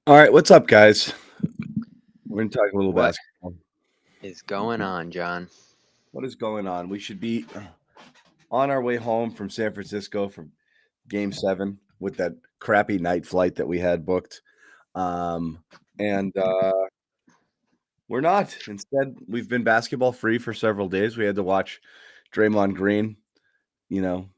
All right, what's up, guys? We're gonna talk a little What basketball. is going on, John? What is going on? We should be on our way home from San Francisco from Game 7 with that crappy night flight that we had booked. Um, and we're not. Instead, we've been basketball free for several days. We had to watch Draymond Green, you know,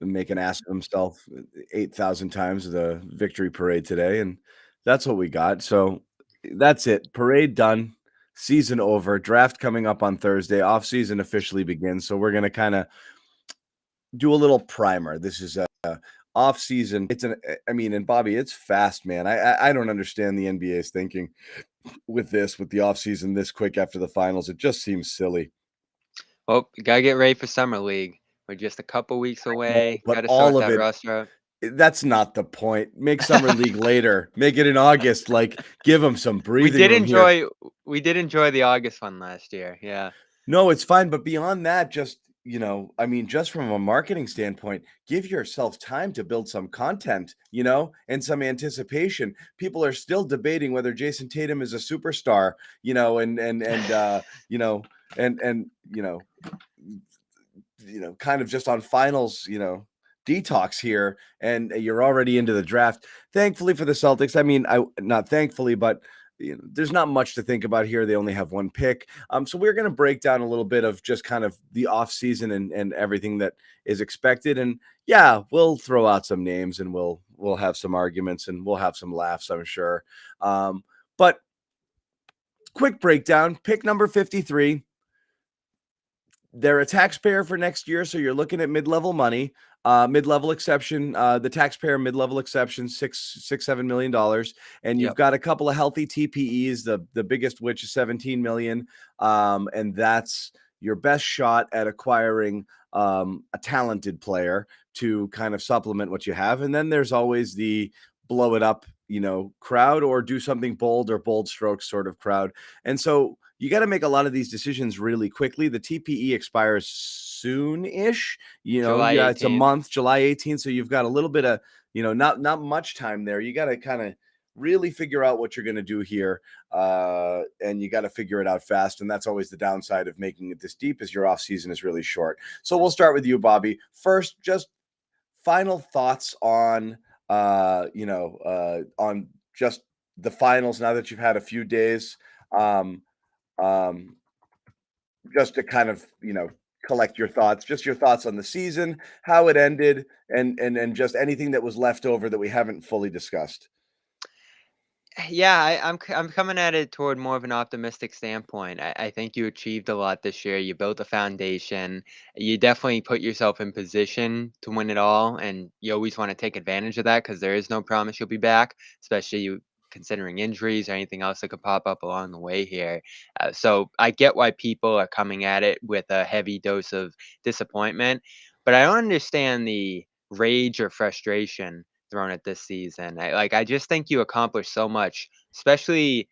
make an ass of himself 8,000 times at the victory parade today, and that's what we got. So that's it. Parade done. Season over. Draft coming up on Thursday. Off season officially begins. So we're gonna kind of do a little primer. This is a off season. It's an. I mean, and Bobby, it's fast, man. I don't understand the NBA's thinking with this with the off season this quick after the finals. It just seems silly. Well, you gotta get ready for summer league. We're just a couple weeks No, away. but Got to all sort of that it roster out. that's not the point. Make summer league later. Make it in August. Like, give them some we breathing did room here. enjoy we did enjoy the August one last year. Yeah. No, it's fine. But beyond that, just, I mean, just from a marketing standpoint, give yourself time to build some content, and some anticipation. People are still debating whether Jason Tatum is a superstar, you know, and kind of just on finals, detox here, and you're already into the draft. Thankfully for the Celtics, I mean, I not thankfully, but there's not much to think about here. They only have one pick. So we're going to break down a little bit of just kind of the offseason and everything that is expected. And yeah, we'll throw out some names and we'll have some arguments and we'll have some laughs, I'm sure. But quick breakdown, pick number 53. They're a taxpayer for next year, so you're looking at mid-level money. Mid-level exception, the taxpayer mid-level exception, $7 million, and you've Yep. got a couple of healthy TPEs. The biggest which is 17 million, and that's your best shot at acquiring a talented player to kind of supplement what you have. And then there's always the blow it up, crowd, or do something bold or bold strokes sort of crowd. And so you got to make a lot of these decisions really quickly. The TPE expires soon-ish. July Yeah, it's a 18th. month, July 18th. So you've got a little bit of, not much time there. You got to kind of really figure out what you're going to do here, and you got to figure it out fast. And that's always the downside of making it this deep, is your off season is really short. So we'll start with you, Bobby. First, just final thoughts on, on just the finals now that you've had a few days. Um, um, just to kind of, collect your thoughts, just your thoughts on the season, how it ended, and just anything that was left over that we haven't fully discussed. Yeah, I'm coming at it toward more of an optimistic standpoint. I think you achieved a lot this year. You built a foundation. You definitely put yourself in position to win it all, and you always want to take advantage of that because there is no promise you'll be back, especially you considering injuries or anything else that could pop up along the way here. So I get why people are coming at it with a heavy dose of disappointment, but I don't understand the rage or frustration thrown at this season. I just think you accomplished so much, especially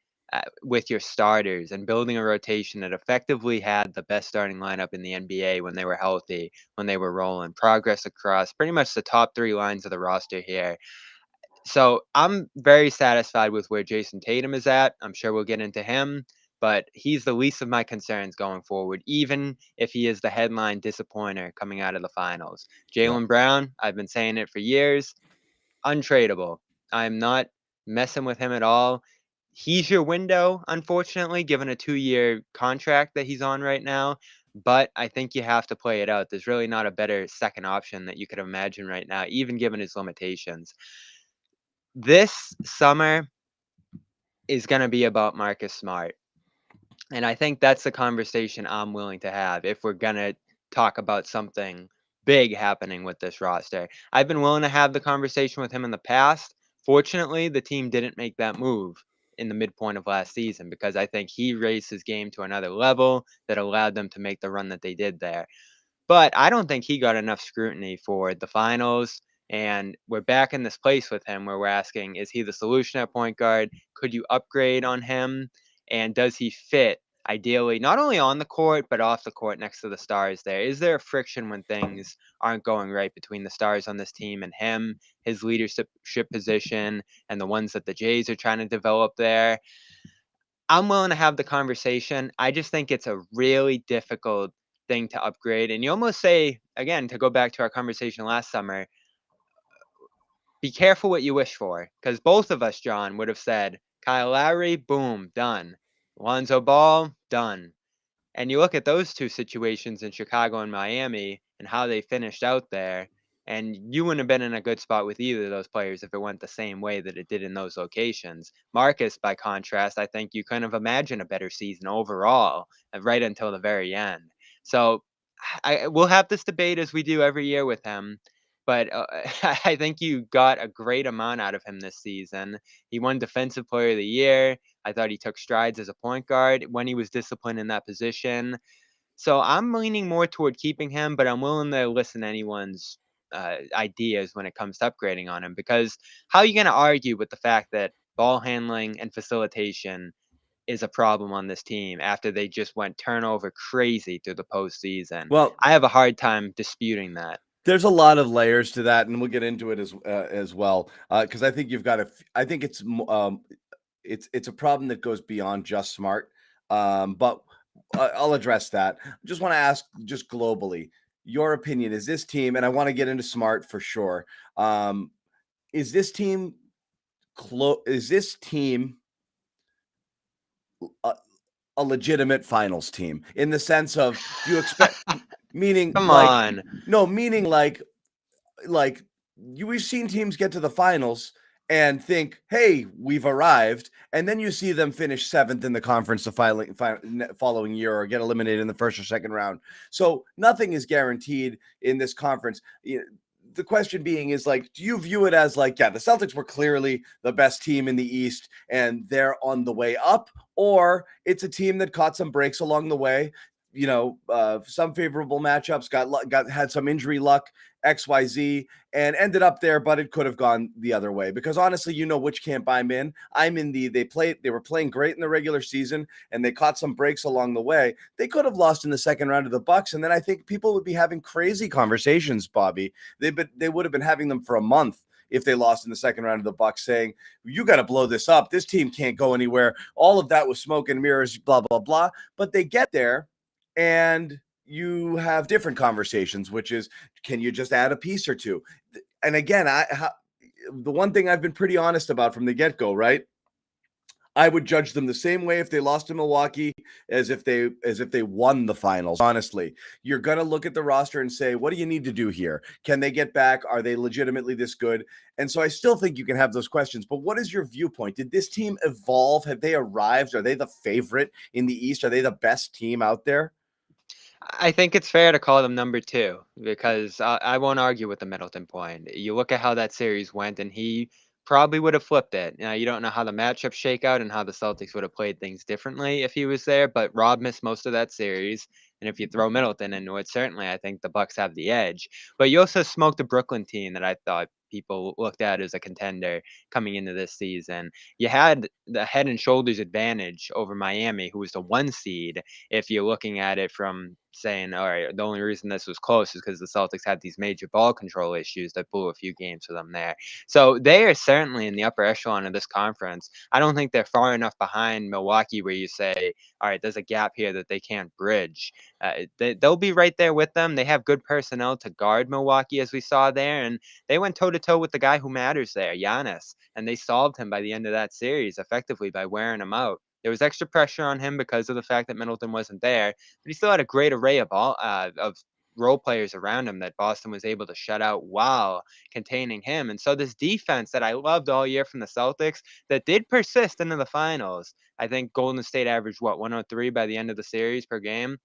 with your starters and building a rotation that effectively had the best starting lineup in the NBA when they were healthy, when they were rolling. Progress across pretty much the top three lines of the roster here. So I'm very satisfied with where Jason Tatum is at. I'm sure we'll get into him, but he's the least of my concerns going forward, even if he is the headline disappointer coming out of the finals. Yeah. Jaylen Brown, I've been saying it for years, untradeable. I'm not messing with him at all. He's your window, unfortunately, given a 2-year contract that he's on right now. But I think you have to play it out. There's really not a better second option that you could imagine right now, even given his limitations. This summer is going to be about Marcus Smart. And I think that's the conversation I'm willing to have if we're going to talk about something big happening with this roster. I've been willing to have the conversation with him in the past. Fortunately, the team didn't make that move in the midpoint of last season because I think he raised his game to another level that allowed them to make the run that they did there. But I don't think he got enough scrutiny for the finals. And we're back in this place with him where we're asking, is he the solution at point guard? Could you upgrade on him? And does he fit ideally, not only on the court, but off the court next to the stars there? Is there a friction when things aren't going right between the stars on this team and him, his leadership position, and the ones that the Jays are trying to develop there? I'm willing to have the conversation. I just think it's a really difficult thing to upgrade. And you almost say, again, to go back to our conversation last summer, be careful what you wish for. Because both of us, John, would have said, Kyle Lowry, boom, done. Lonzo Ball, done. And you look at those two situations in Chicago and Miami and how they finished out there, and you wouldn't have been in a good spot with either of those players if it went the same way that it did in those locations. Marcus, by contrast, I think you couldn't have imagined a better season overall, right until the very end. So we'll have this debate as we do every year with him, but I think you got a great amount out of him this season. He won Defensive Player of the Year. I thought he took strides as a point guard when he was disciplined in that position. So I'm leaning more toward keeping him, but I'm willing to listen to anyone's ideas when it comes to upgrading on him, because how are you going to argue with the fact that ball handling and facilitation is a problem on this team after they just went turnover crazy through the postseason? Well, I have a hard time disputing that. there's a lot of layers to that, and we'll get into it as well, because I think you've got to. I think it's a problem that goes beyond just smart. But I'll address that. Just want to ask, just globally, your opinion. Is this team, and I want to get into smart for sure. Is this team Is this team a, a legitimate finals team in the sense of, do you expect, meaning Come like, on. no, meaning like we've seen teams get to the finals and think, hey, we've arrived, and then you see them finish 7th in the conference the following year, or get eliminated in the first or second round. So nothing is guaranteed in this conference. The question being is, like, do you view it as like, yeah, the Celtics were clearly the best team in the East and they're on the way up, or it's a team that caught some breaks along the way, some favorable matchups, had some injury luck, XYZ, and ended up there, but it could have gone the other way? Because honestly, which camp I'm in. They were playing great in the regular season and they caught some breaks along the way. They could have lost in the second round of the Bucks, and then I think people would be having crazy conversations, Bobby. They would have been having them for a month if they lost in the second round of the Bucks, saying, you got to blow this up. This team can't go anywhere. All of that was smoke and mirrors, blah, blah, blah. But they get there and you have different conversations, which is, can you just add a piece or two? And again, the one thing I've been pretty honest about from the get-go, right? I would judge them the same way if they lost to Milwaukee as if they won the finals. Honestly, you're going to look at the roster and say, what do you need to do here? Can they get back? Are they legitimately this good? And so I still think you can have those questions. But what is your viewpoint? Did this team evolve? Have they arrived? Are they the favorite in the East? Are they the best team out there? I think it's fair to call them number two, because I won't argue with the Middleton point. You look at how that series went, and he probably would have flipped it. Now, you don't know how the matchups shake out and how the Celtics would have played things differently if he was there, but Rob missed most of that series. And if you throw Middleton into it, certainly I think the Bucks have the edge. But you also smoked a Brooklyn team that I thought people looked at as a contender coming into this season. You had the head and shoulders advantage over Miami, who was the 1 seed, if you're looking at it from saying, all right, the only reason this was close is because the Celtics had these major ball control issues that blew a few games for them there. So they are certainly in the upper echelon of this conference. I don't think they're far enough behind Milwaukee where you say, all right, there's a gap here that they can't bridge. They'll be right there with them. They have good personnel to guard Milwaukee, as we saw there, and they went toe-to-toe with the guy who matters there, Giannis, and they solved him by the end of that series effectively by wearing him out. There was extra pressure on him because of the fact that Middleton wasn't there, but he still had a great array of role players around him that Boston was able to shut out while containing him. And so this defense that I loved all year from the Celtics that did persist into the finals. I think Golden State averaged 103 by the end of the series per game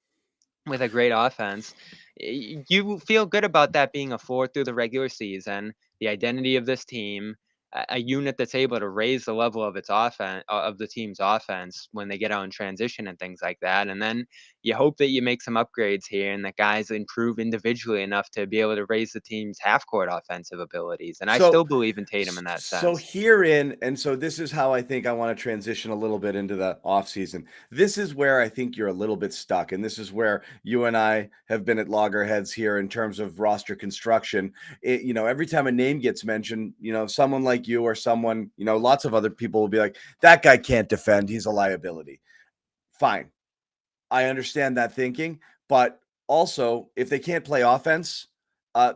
with a great offense. You feel good about that being a 4 through the regular season, the identity of this team. a unit that's able to raise the level of its offense of the team's offense when they get out in transition and things like that. And then you hope that you make some upgrades here and that guys improve individually enough to be able to raise the team's half court offensive abilities. And I So, still believe in Tatum in that so sense. herein, and so this is how I think I want to transition a little bit into the offseason. This is where I think you're a little bit stuck. And this is where you and I have been at loggerheads here in terms of roster construction. Every time a name gets mentioned, someone like you or someone, lots of other people will be like, that guy can't defend. He's a liability. Fine. I understand that thinking, but also if they can't play offense,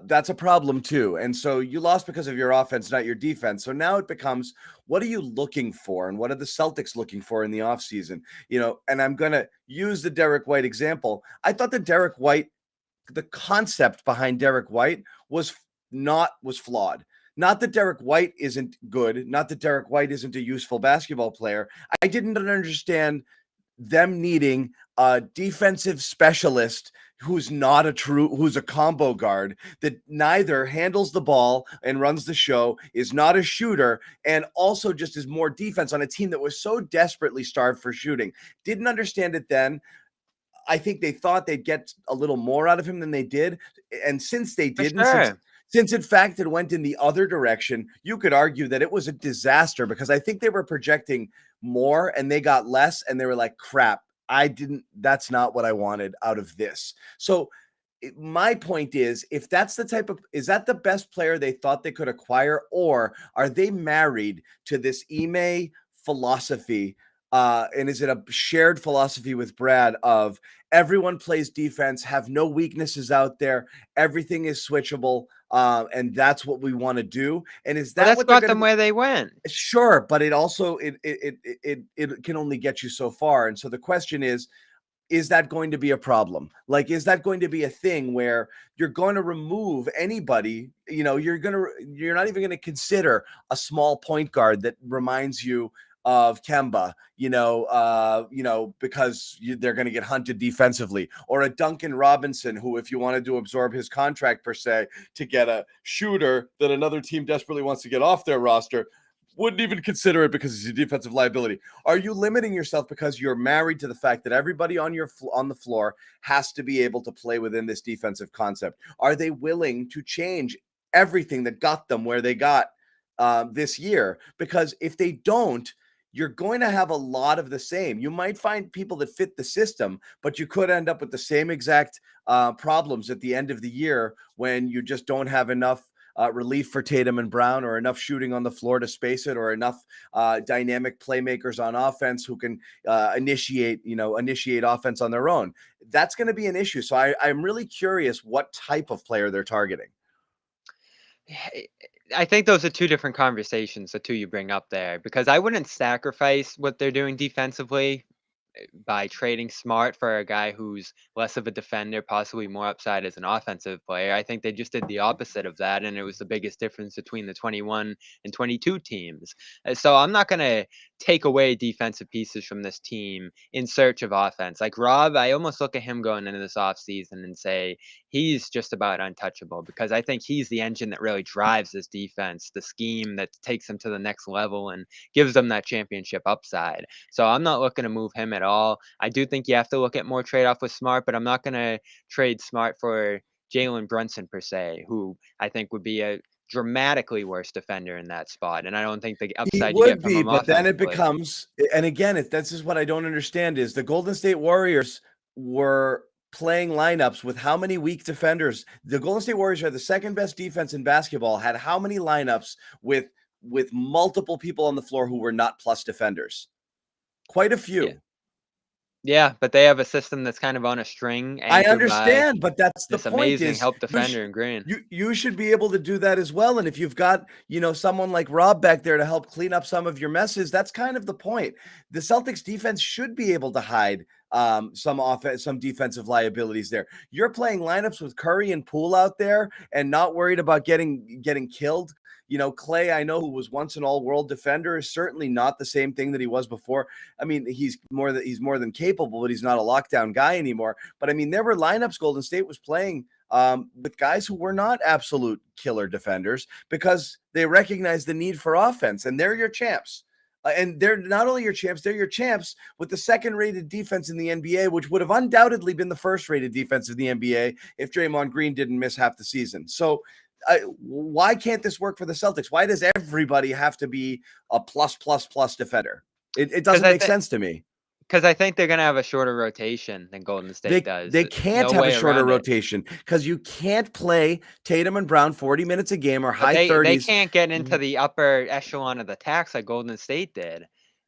that's a problem too. And so you lost because of your offense, not your defense. So now it becomes, what are you looking for? And what are the Celtics looking for in the offseason? And I'm going to use the Derek White example. I thought the concept behind Derek White was flawed. Not that Derek White isn't good, not that Derek White isn't a useful basketball player. I didn't understand them needing a defensive specialist who's a combo guard that neither handles the ball and runs the show, is not a shooter, and also just is more defense on a team that was so desperately starved for shooting. Didn't understand it then. I think they thought they'd get a little more out of him than they did. And since they For didn't, sure. since in fact it went in the other direction, you could argue that it was a disaster because I think they were projecting more and they got less and they were like, crap, that's not what I wanted out of this. So my point is, if that's is that the best player they thought they could acquire, or are they married to this Ime philosophy? And is it a shared philosophy with Brad of everyone plays defense, have no weaknesses out there, everything is switchable, and that's what we want to do? And is Well, that that's what they're got going to them be? where they went. Sure, but it also it can only get you so far. And so the question is that going to be a problem? Like, is that going to be a thing where you're going to remove anybody? You're not even going to consider a small point guard that reminds you of Kemba, because they're going to get hunted defensively, or a Duncan Robinson, who, if you wanted to absorb his contract per se to get a shooter that another team desperately wants to get off their roster, wouldn't even consider it because he's a defensive liability. Are you limiting yourself because you're married to the fact that everybody on the floor has to be able to play within this defensive concept? Are they willing to change everything that got them where they got this year? Because if they don't, you're going to have a lot of the same. You might find people that fit the system, but you could end up with the same exact problems at the end of the year when you just don't have enough relief for Tatum and Brown, or enough shooting on the floor to space it, or enough dynamic playmakers on offense who can initiate offense on their own. That's going to be an issue. So I'm really curious what type of player they're targeting. I think those are two different conversations, the two you bring up there, because I wouldn't sacrifice what they're doing defensively by trading Smart for a guy who's less of a defender, possibly more upside as an offensive player. I think they just did the opposite of that, and it was the biggest difference between the 21 and 22 teams. So I'm not going to take away defensive pieces from this team in search of offense. Like Rob, I almost look at him going into this offseason and say he's just about untouchable, because I think he's the engine that really drives this defense, the scheme that takes them to the next level and gives them that championship upside. So I'm not looking to move him at all. I do think you have to look at more trade off with Smart, but I'm not going to trade Smart for Jalen Brunson per se, who I think would be a dramatically worse defender in that spot. And I don't think the He upside you get would from be, him but then it offensively. becomes, and again, if this is what I don't understand, is the Golden State Warriors were playing lineups with how many weak defenders? The Golden State Warriors are the second best defense in basketball. Had how many lineups with multiple people on the floor who were not plus defenders? Quite a Yeah. few. Yeah, but they have a system that's kind of on a string I anchored by understand, but that's the this point amazing is help you defender in Green. you should be able to do that as well. And if you've got, someone like Rob back there to help clean up some of your messes, that's kind of the point. The Celtics defense should be able to hide some defensive liabilities there. You're playing lineups with Curry and Poole out there and not worried about getting killed. Clay, I know, who was once an all-world defender, is certainly not the same thing that he was before. I mean, he's more than capable, but he's not a lockdown guy anymore. But I mean, there were lineups Golden State was playing with guys who were not absolute killer defenders because they recognize the need for offense, and they're your champs. And they're not only your champs, they're your champs with the second-rated defense in the NBA, which would have undoubtedly been the first-rated defense in the NBA if Draymond Green didn't miss half the season. So why can't this work for the Celtics? Why does everybody have to be a plus defender? It Because doesn't make sense to me. I think they're gonna have a shorter rotation than Golden State does. They can't No have a way shorter around it. rotation because you can't play Tatum and Brown 40 minutes a game or But high they 30s. can't get into the upper echelon of the tax like Golden State did.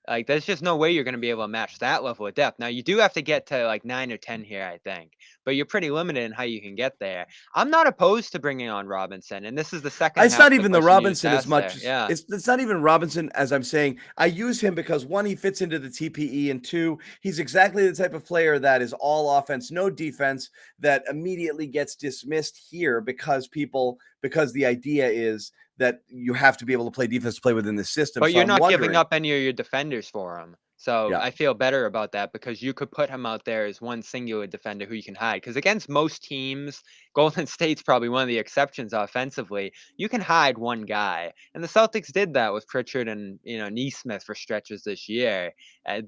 Like, there's just no way you're gonna be able to match that level of depth. Now, you do have to get to, like, 9 or 10 here, I think, but you're pretty limited in how you can get there. I'm not opposed to bringing on Robinson, and this is the second It's half not of the even the question you just Robinson as asked much there. as Yeah. it's not even Robinson as I'm saying. I use him because one, he fits into the TPE, and two, he's exactly the type of player that is all offense, no defense, that immediately gets dismissed here because the idea is that you have to be able to play defense to play within the system. But So you're I'm not giving wondering, up any of your defenders for him. So yeah. I feel better about that because you could put him out there as one singular defender who you can hide. Because against most teams, Golden State's probably one of the exceptions offensively. You can hide one guy, and the Celtics did that with Pritchard and Neesmith for stretches this year. I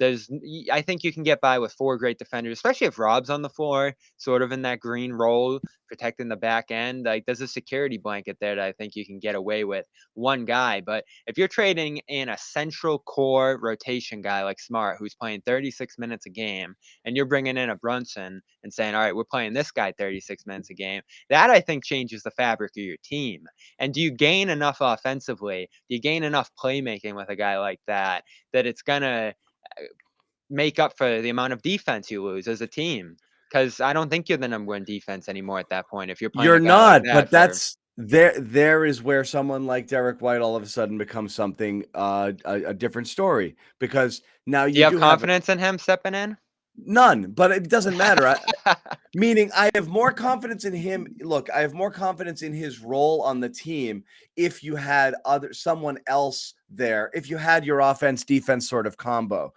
think you can get by with four great defenders, especially if Rob's on the floor, sort of in that green role, protecting the back end. Like, there's a security blanket there that I think you can get away with one guy. But if you're trading in a central core rotation guy like Smart, who's playing 36 minutes a game, and you're bringing in a Brunson and saying, all right, we're playing this guy 36 minutes a game, that I think changes the fabric of your team. And do you gain enough offensively? Do you gain enough playmaking with a guy like that it's going to make up for the amount of defense you lose as a team? Because I don't think you're the number one defense anymore at that point if you're playing You're a guy like not, that but for. that's there is where someone like Derek White all of a sudden becomes something a different story because now Do you you have do have confidence in him stepping in? none, but it doesn't matter. Meaning, I have more confidence in him. Look, I have more confidence in his role on the team if you had someone else there, if you had your offense defense sort of combo,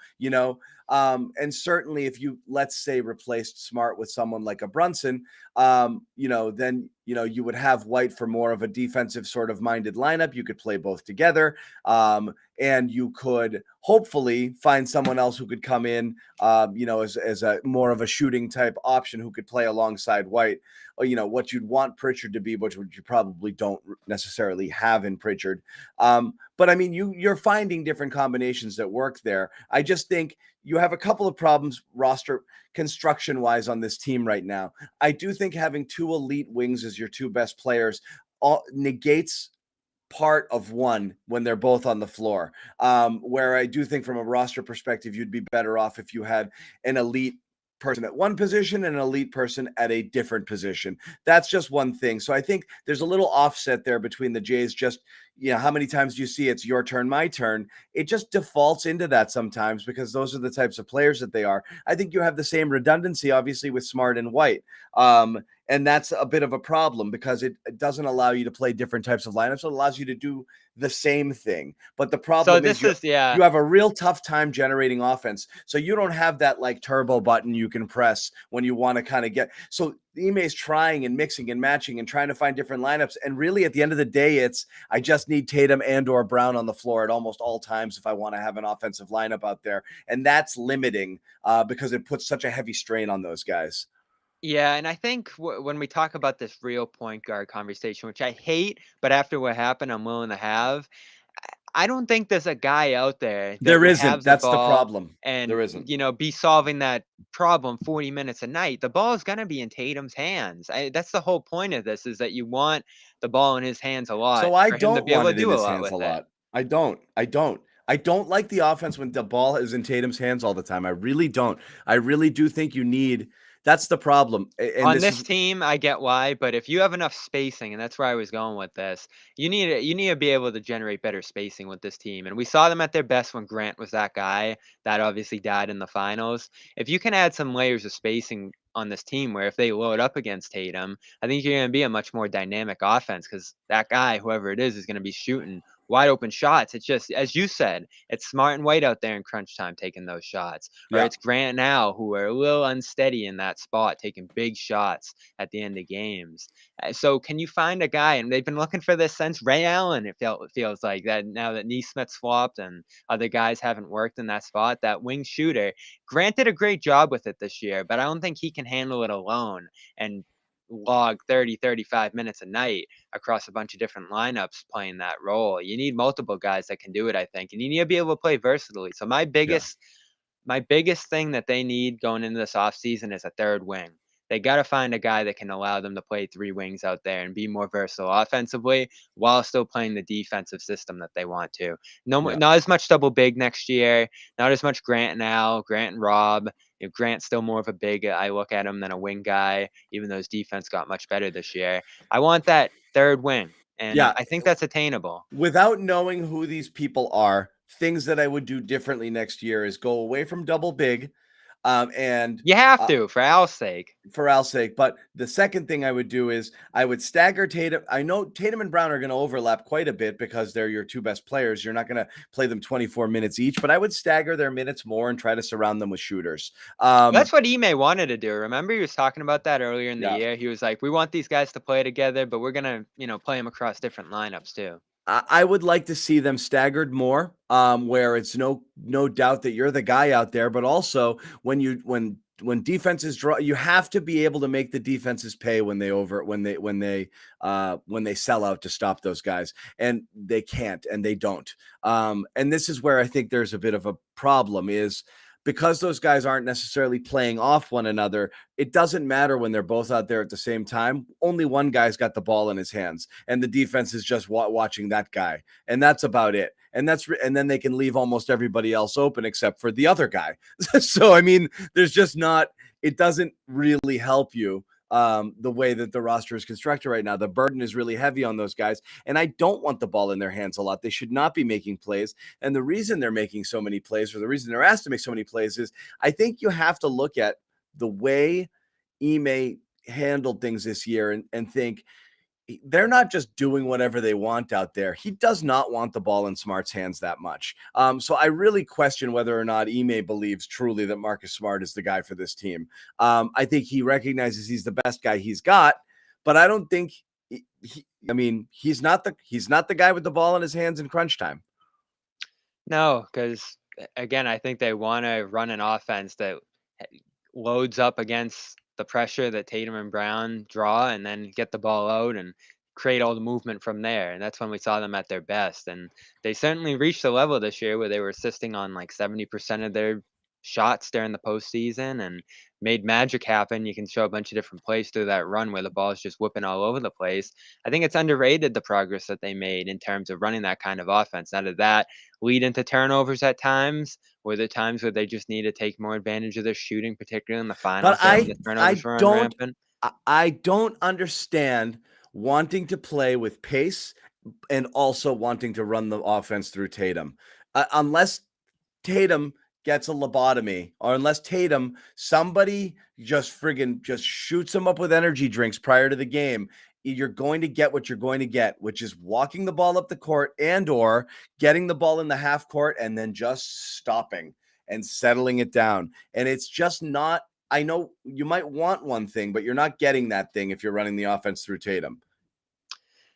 and certainly if you, let's say, replaced Smart with someone like a Brunson, then you would have White for more of a defensive sort of minded lineup. You could play both together, and you could hopefully find someone else who could come in, as a more of a shooting type option who could play alongside White. Or, what you'd want Pritchard to be, which you probably don't necessarily have in Pritchard. But I mean, you're finding different combinations that work there. I just think you have a couple of problems roster construction wise on this team right now. I do think having two elite wings as your two best players negates part of one when they're both on the floor. Where I do think from a roster perspective, you'd be better off if you had an elite person at one position and an elite person at a different position. That's just one thing. So I think there's a little offset there between the Jays. Just, how many times do you see it's your turn, my turn? It just defaults into that sometimes because those are the types of players that they are. I think you have the same redundancy, obviously, with Smart and White. And that's a bit of a problem because it doesn't allow you to play different types of lineups. It allows you to do the same thing. But the So problem is this is, yeah. you have a real tough time generating offense. So you don't have that like turbo button you can press when you want to kind of get. So Ime's trying and mixing and matching and trying to find different lineups. And really at the end of the day, it's I just need Tatum and or Brown on the floor at almost all times if I want to have an offensive lineup out there. And that's limiting because it puts such a heavy strain on those guys. Yeah, and I think when we talk about this real point guard conversation, which I hate, but after what happened, I'm willing to have. I don't think there's a guy out there that There would isn't. have the That's the ball problem. and There isn't. be solving that problem 40 minutes a night. The ball is going to be in Tatum's hands. That's the whole point of this, is that you want the ball in his hands a lot So I for him to don't be able want to it in do a his lot hands a with it. lot. I don't. I don't like the offense when the ball is in Tatum's hands all the time. I really don't. I really do think you need. That's the problem. And On this this is team, I get why, but if you have enough spacing, and that's where I was going with this, you need to be able to generate better spacing with this team. And we saw them at their best when Grant was that guy. That obviously died in the finals. If you can add some layers of spacing on this team where if they load up against Tatum, I think you're going to be a much more dynamic offense because that guy, whoever it is going to be shooting wide open shots. It's just, as you said, it's Smart and White out there in crunch time taking those shots. Or Yeah. it's Grant and Al who are a little unsteady in that spot, taking big shots at the end of games. So can you find a guy, and they've been looking for this since Ray Allen, it feels like, that now that Neesmith's flopped and other guys haven't worked in that spot, that wing shooter. Grant did a great job with it this year, but I don't think he can handle it alone and log 30, 35 minutes a night across a bunch of different lineups playing that role. You need multiple guys that can do it, I think, and you need to be able to play versatilely. So Yeah. my biggest thing that they need going into this offseason is a third wing. They got to find a guy that can allow them to play three wings out there and be more versatile offensively while still playing the defensive system that they want to. No, Yeah. not as much double big next year. Not as much Grant and Al, Grant and Rob. If Grant's still more of a big, I look at him, than a wing guy, even though his defense got much better this year. I want that third wing, and Yeah. I think that's attainable. Without knowing who these people are, things that I would do differently next year is go away from double big, and You have uh, to, for Al's sake. for Al's sake. But the second thing I would do is I would stagger Tatum. I know Tatum and Brown are going to overlap quite a bit because they're your two best players. You're not going to play them 24 minutes each, but I would stagger their minutes more and try to surround them with shooters. That's what Ime wanted to do. Remember, he was talking about that earlier in the Yeah. year. He was like, "We want these guys to play together, but we're gonna, play them across different lineups too." I would like to see them staggered more, where it's no doubt that you're the guy out there, but also when defenses draw, you have to be able to make the defenses pay when they sell out to stop those guys, and they can't, and they don't. And this is where I think there's a bit of a problem is because those guys aren't necessarily playing off one another. It doesn't matter when they're both out there at the same time. Only one guy's got the ball in his hands, and the defense is just watching that guy, and that's about it. And then they can leave almost everybody else open except for the other guy. So I mean, there's just not. It doesn't really help you the way that the roster is constructed right now. The burden is really heavy on those guys, and I don't want the ball in their hands a lot. They should not be making plays, and the reason they're making so many plays, or the reason they're asked to make so many plays, is I think you have to look at the way Ime handled things this year and think they're not just doing whatever they want out there. He does not want the ball in Smart's hands that much. So I really question whether or not Ime believes truly that Marcus Smart is the guy for this team. I think he recognizes he's the best guy he's got, but I don't think he's not the guy with the ball in his hands in crunch time. No, because again, I think they want to run an offense that loads up against the pressure that Tatum and Brown draw, and then get the ball out and create all the movement from there. And that's when we saw them at their best. And they certainly reached a level this year where they were assisting on like 70% of their shots during the postseason and made magic happen. You can show a bunch of different plays through that run where the ball is just whipping all over the place. I think it's underrated, the progress that they made in terms of running that kind of offense. Now, did that lead into turnovers at times? Were there times where they just need to take more advantage of their shooting, particularly in the But finals there when the turnovers were on rampant? I don't understand wanting to play with pace and also wanting to run the offense through Tatum, unless Tatum gets a lobotomy, or unless somebody just friggin' just shoots him up with energy drinks prior to the game. You're going to get what you're going to get, which is walking the ball up the court and or getting the ball in the half court and then just stopping and settling it down. And it's just not. I know you might want one thing, but you're not getting that thing if you're running the offense through Tatum.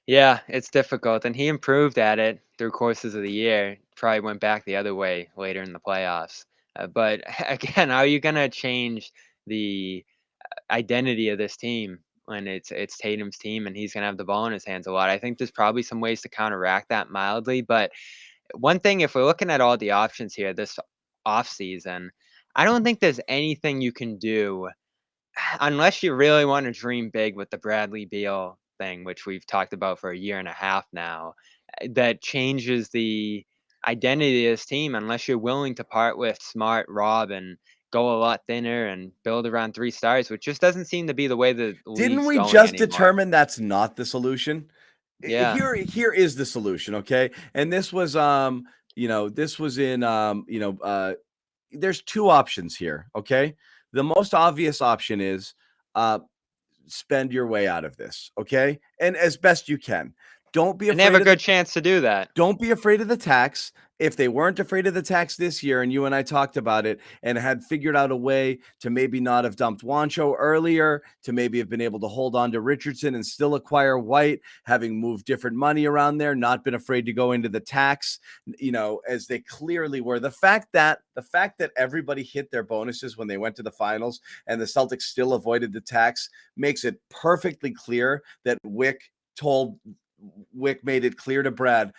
Yeah, it's difficult, and he improved at it through courses of the year. Probably went back the other way later in the playoffs. But again, how are you gonna change the identity of this team when it's Tatum's team and he's gonna have the ball in his hands a lot? I think there's probably some ways to counteract that mildly, but one thing, if we're looking at all the options here this off season, I don't think there's anything you can do unless you really want to dream big with the Bradley Beal thing, which we've talked about for a year and a half now, that changes the identity of this team. Unless you're willing to part with Smart, Rob, and go a lot thinner and build around 3 stars, which just doesn't seem to be the way the Didn't league's we going just anymore. determine that's not the solution? Yeah. Here is the solution, okay? And this was this was in there's two options here, okay? The most obvious option is spend your way out of this, okay? And as best you can. Don't be And they have a afraid of the good chance to do that. don't be afraid of the tax. If they weren't afraid of the tax this year, and you and I talked about it, and had figured out a way to maybe not have dumped Wancho earlier, to maybe have been able to hold on to Richardson and still acquire White, having moved different money around there, not been afraid to go into the tax, as they clearly were. The fact that everybody hit their bonuses when they went to the finals, and the Celtics still avoided the tax, makes it perfectly clear that Wick made it clear to Brad,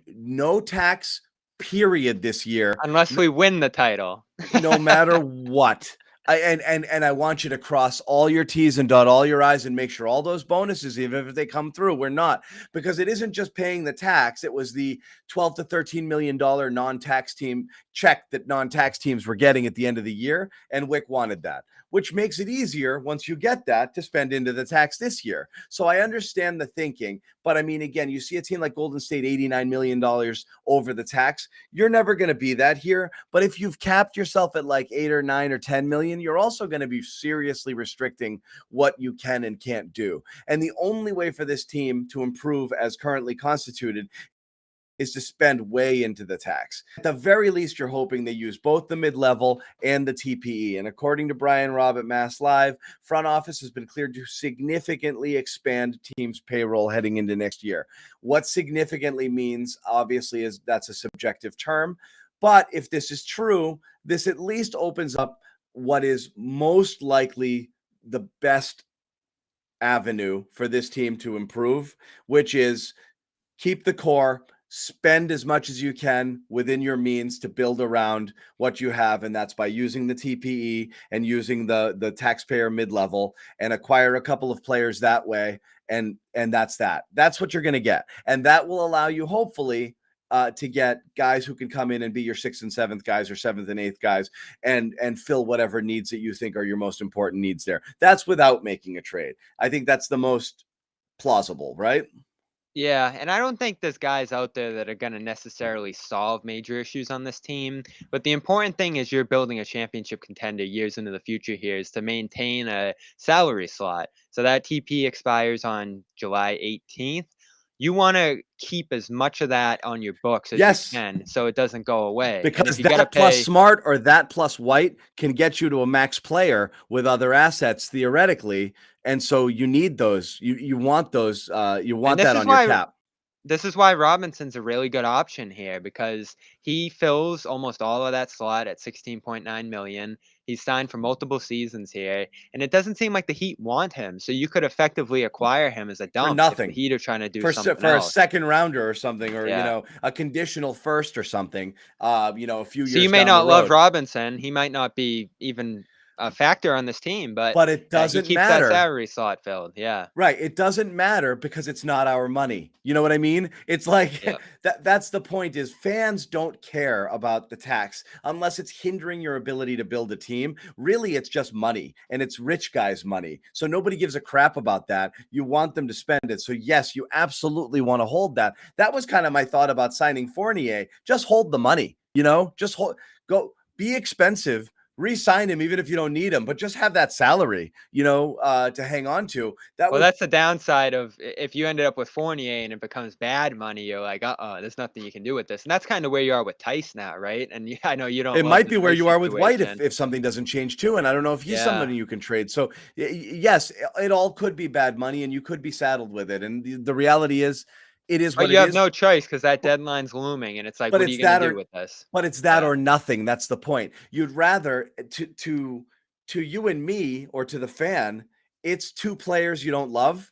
no tax, period, this year, Unless we win the title. no matter what. And I want you to cross all your T's and dot all your I's and make sure all those bonuses, even if they come through, we're not, because it isn't just paying the tax. It was the 12 to 13 million dollar non-tax team check that non-tax teams were getting at the end of the year, and Wick wanted that, which makes it easier once you get that to spend into the tax this year. So I understand the thinking, but I mean, again, you see a team like Golden State, $89 million over the tax. You're never going to be that here. But if you've capped yourself at like 8 or 9 or 10 million, you're also going to be seriously restricting what you can and can't do. And the only way for this team to improve as currently constituted is to spend way into the tax. At the very least, you're hoping they use both the mid-level and the TPE. And according to Brian Robb at Mass Live, front office has been cleared to significantly expand teams' payroll heading into next year. What significantly means, obviously, is that's a subjective term. But if this is true, this at least opens up what is most likely the best avenue for this team to improve, which is keep the core, spend as much as you can within your means to build around what you have, and that's by using the TPE and using the taxpayer mid-level, and acquire a couple of players that way, and that's what you're going to get, and that will allow you, hopefully, to get guys who can come in and be your 6th and 7th guys, or 7th and 8th guys, and fill whatever needs that you think are your most important needs there. That's without making a trade. I think that's the most plausible, right? Yeah, and I don't think there's guys out there that are going to necessarily solve major issues on this team. But the important thing is you're building a championship contender years into the future here is to maintain a salary slot. So that TP expires on July 18th. You want to keep as much of that on your books as you Yes, can so it doesn't go away. And if because you got to that plus pay, Smart or that plus White can get you to a max player with other assets theoretically, and so you need those. You want those. You and want that on your cap. this is why Robinson's a really good option here because he fills almost all of that slot at 16.9 million. He's signed for multiple seasons here, and it doesn't seem like the Heat want him. So you could effectively acquire him as a For dump if the nothing, Heat are trying to do for something for a else. second rounder or something, or Yeah. a conditional first or something. A few So you years may down the not love road. Robinson. He might not be even a factor on this team, but But it he doesn't keeps that matter. salary slot filled. Yeah. Right. It doesn't matter because it's not our money. You know what I mean? It's like Yeah. that's the point, is fans don't care about the tax unless it's hindering your ability to build a team. Really, it's just money, and it's rich guys' money. So nobody gives a crap about that. You want them to spend it. So yes, you absolutely want to hold that. That was kind of my thought about signing Fournier. Just hold the money, just be expensive, re-sign him even if you don't need him, but just have that salary, to hang on to. That Well, was that's the downside of if you ended up with Fournier and it becomes bad money, you're like, there's nothing you can do with this. And that's kind of where you are with Tice now, right? And yeah, I know you don't It love might the be where Tice you are with White if situation. something doesn't change too. And I don't know if he's Yeah. somebody you can trade. So yes, it all could be bad money, and you could be saddled with it. And the reality is, it is But what you it have is. no choice because that deadline's looming, and it's like, But what are you it's going to that do or with this? but it's that Yeah. or nothing. That's the point. You'd rather, to you and me, or to the fan, it's two players you don't love,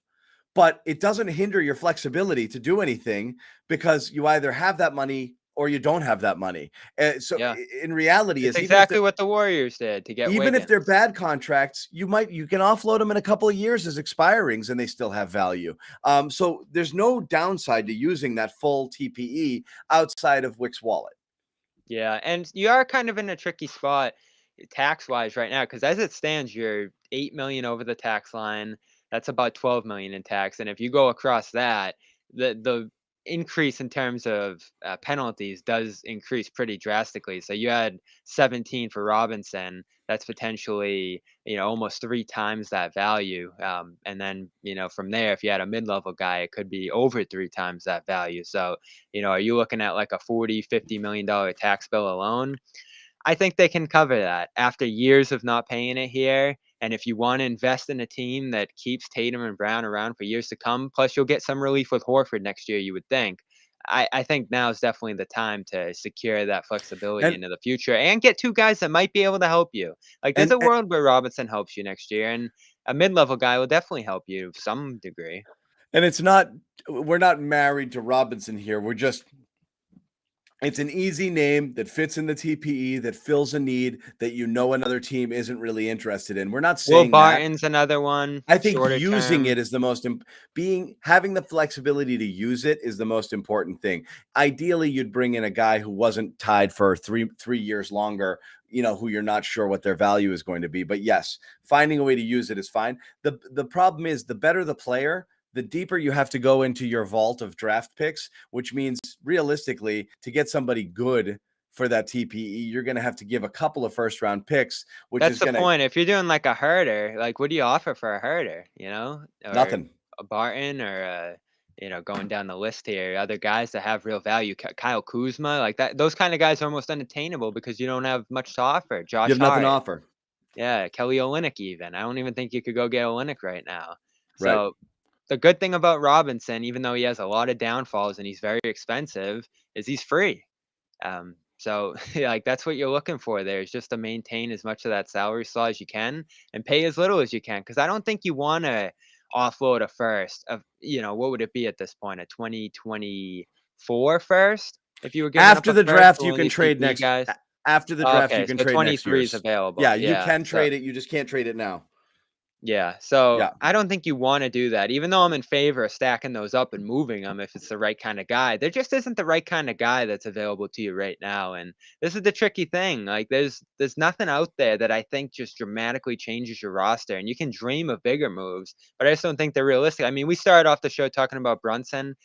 but it doesn't hinder your flexibility to do anything, because you either have that money or you don't have that money. So Yeah. in reality, It's is even if exactly what the Warriors did to get they're Wiggins. bad contracts, you can offload them in a couple of years as expirings, and they still have value. So there's no downside to using that full TPE outside of Wick's wallet. Yeah, and you are kind of in a tricky spot tax-wise right now because as it stands, you're 8 million over the tax line. That's about 12 million in tax, and if you go across that, the increase in terms of penalties does increase pretty drastically. So you had 17 for Robinson. That's potentially, almost 3 times that value. And then, from there, if you had a mid-level guy, it could be over 3 times that value. So, are you looking at like a 40, $50 million tax bill alone? I think they can cover that after years of not paying it here. And if you want to invest in a team that keeps Tatum and Brown around for years to come, plus you'll get some relief with Horford next year, you would think. I think now is definitely the time to secure that flexibility And into the future and get 2 guys that might be able to help you. Like there's a and world where Robinson helps you next year, and a mid-level guy will definitely help you to some degree. and it's not, we're not married to Robinson here. It's an easy name that fits in the TPE, that fills a need that another team isn't really interested in. We're not Will saying that. Barton's another one, I think shorter using term. it is the most having the flexibility to use it is the most important thing. Ideally, you'd bring in a guy who wasn't tied for three years longer, who you're not sure what their value is going to be. But yes, finding a way to use it is fine. The problem is, the better the player, the deeper you have to go into your vault of draft picks, which means realistically, to get somebody good for that TPE, you're going to have to give a couple of first round picks, which That's is the going to point. If you're doing like a herder, like what do you offer for a herder, or nothing. a Barton or going down the list here, other guys that have real value, Kyle Kuzma, like that. Those kind of guys are almost unattainable because you don't have much to offer. You Josh have nothing to Hart, offer. yeah, Kelly Olynyk even. I don't even think you could go get Olynyk right now. Right. So the good thing about Robinson, even though he has a lot of downfalls and he's very expensive, is he's free. So like that's what you're looking for there, is just to maintain as much of that salary slot as you can and pay as little as you can. Because I don't think you want to offload a first of, what would it be at this point, a 2024 first? If you were giving up After a the first draft, for you one of can these trade TP next. guys. After the draft, you Okay, can so trade next 23 is year's. available. Yeah, you Yeah. can So trade it. You just can't trade it now. yeah, so Yeah. I don't think you wanna do that, even though I'm in favor of stacking those up and moving them if it's the right kinda guy. There just isn't the right kinda guy that's available to you right now, and this is the tricky thing, like, there's nothing out there that I think just dramatically changes your roster, and you can dream of bigger moves, but I just don't think they're realistic. I mean, we started off the show talking about Brunson.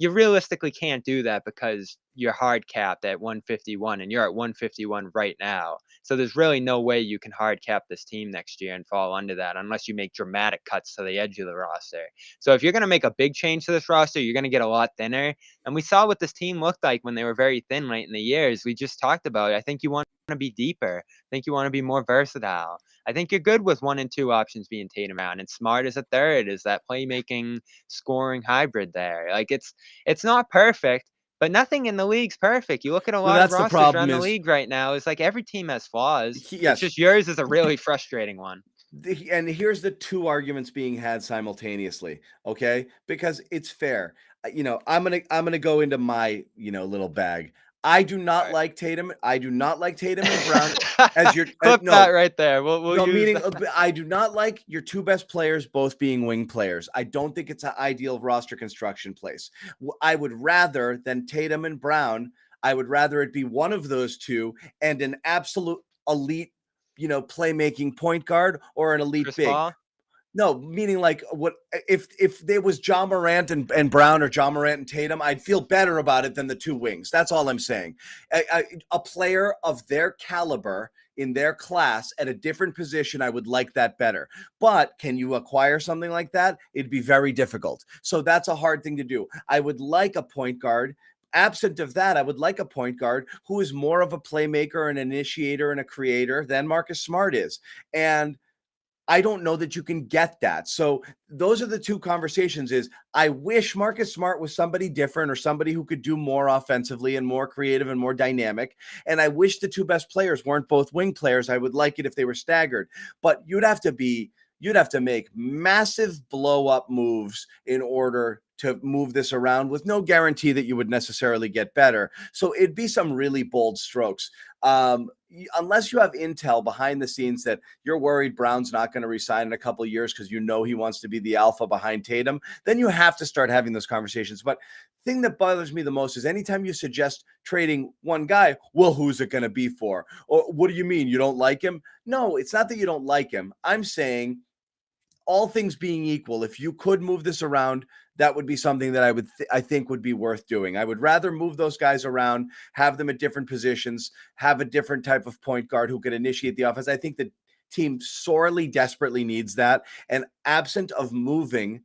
You realistically can't do that because you're hard capped at 151, and you're at 151 right now. So there's really no way you can hard cap this team next year and fall under that unless you make dramatic cuts to the edge of the roster. So if you're going to make a big change to this roster, you're going to get a lot thinner. And we saw what this team looked like when they were very thin late in the years. We just talked about it. I think you want to be deeper. I think you want to be more versatile. I think you're good with 1 and 2 options being Tatum around, and Smart is a third, is that playmaking scoring hybrid there. Like it's not perfect, but nothing in the league's perfect. You look at a Well, lot of that's the rosters problem around the is, league right now, it's like every team has flaws. It's yes. just yours is a really frustrating one. And here's the two arguments being had simultaneously, okay? Because it's fair. I'm gonna go into my little bag. I do not Alright. like Tatum. I do not like Tatum and Brown as your Clip that no. right there. We'll No, use meaning that. I do not like your two best players both being wing players. I don't think it's an ideal roster construction place. I would rather than Tatum and Brown, I would rather it be one of those two and an absolute elite, playmaking point guard or an elite Chris big. Paul? No, meaning like what if there was John Morant and Brown or John Morant and Tatum, I'd feel better about it than the two wings. That's all I'm saying. A player of their caliber in their class at a different position, I would like that better. But can you acquire something like that? It'd be very difficult. So that's a hard thing to do. I would like a point guard. Absent of that, I would like a point guard who is more of a playmaker, an initiator, and a creator than Marcus Smart is. And I don't know that you can get that. So those are the two conversations. Is I wish Marcus Smart was somebody different or somebody who could do more offensively and more creative and more dynamic. And I wish the two best players weren't both wing players. I would like it if they were staggered, but you'd have to make massive blow up moves in order to move this around with no guarantee that you would necessarily get better. So it'd be some really bold strokes. Unless you have intel behind the scenes that you're worried Brown's not going to resign in a couple of years because he wants to be the alpha behind Tatum, then you have to start having those conversations. But thing that bothers me the most is anytime you suggest trading one guy, well, who's it going to be for? Or what do you mean you don't like him? No, it's not that you don't like him. I'm saying all things being equal, if you could move this around, that would be something that I think would be worth doing. I would rather move those guys around, have them at different positions, have a different type of point guard who could initiate the offense. I think the team sorely, desperately needs that. And uh, absent of moving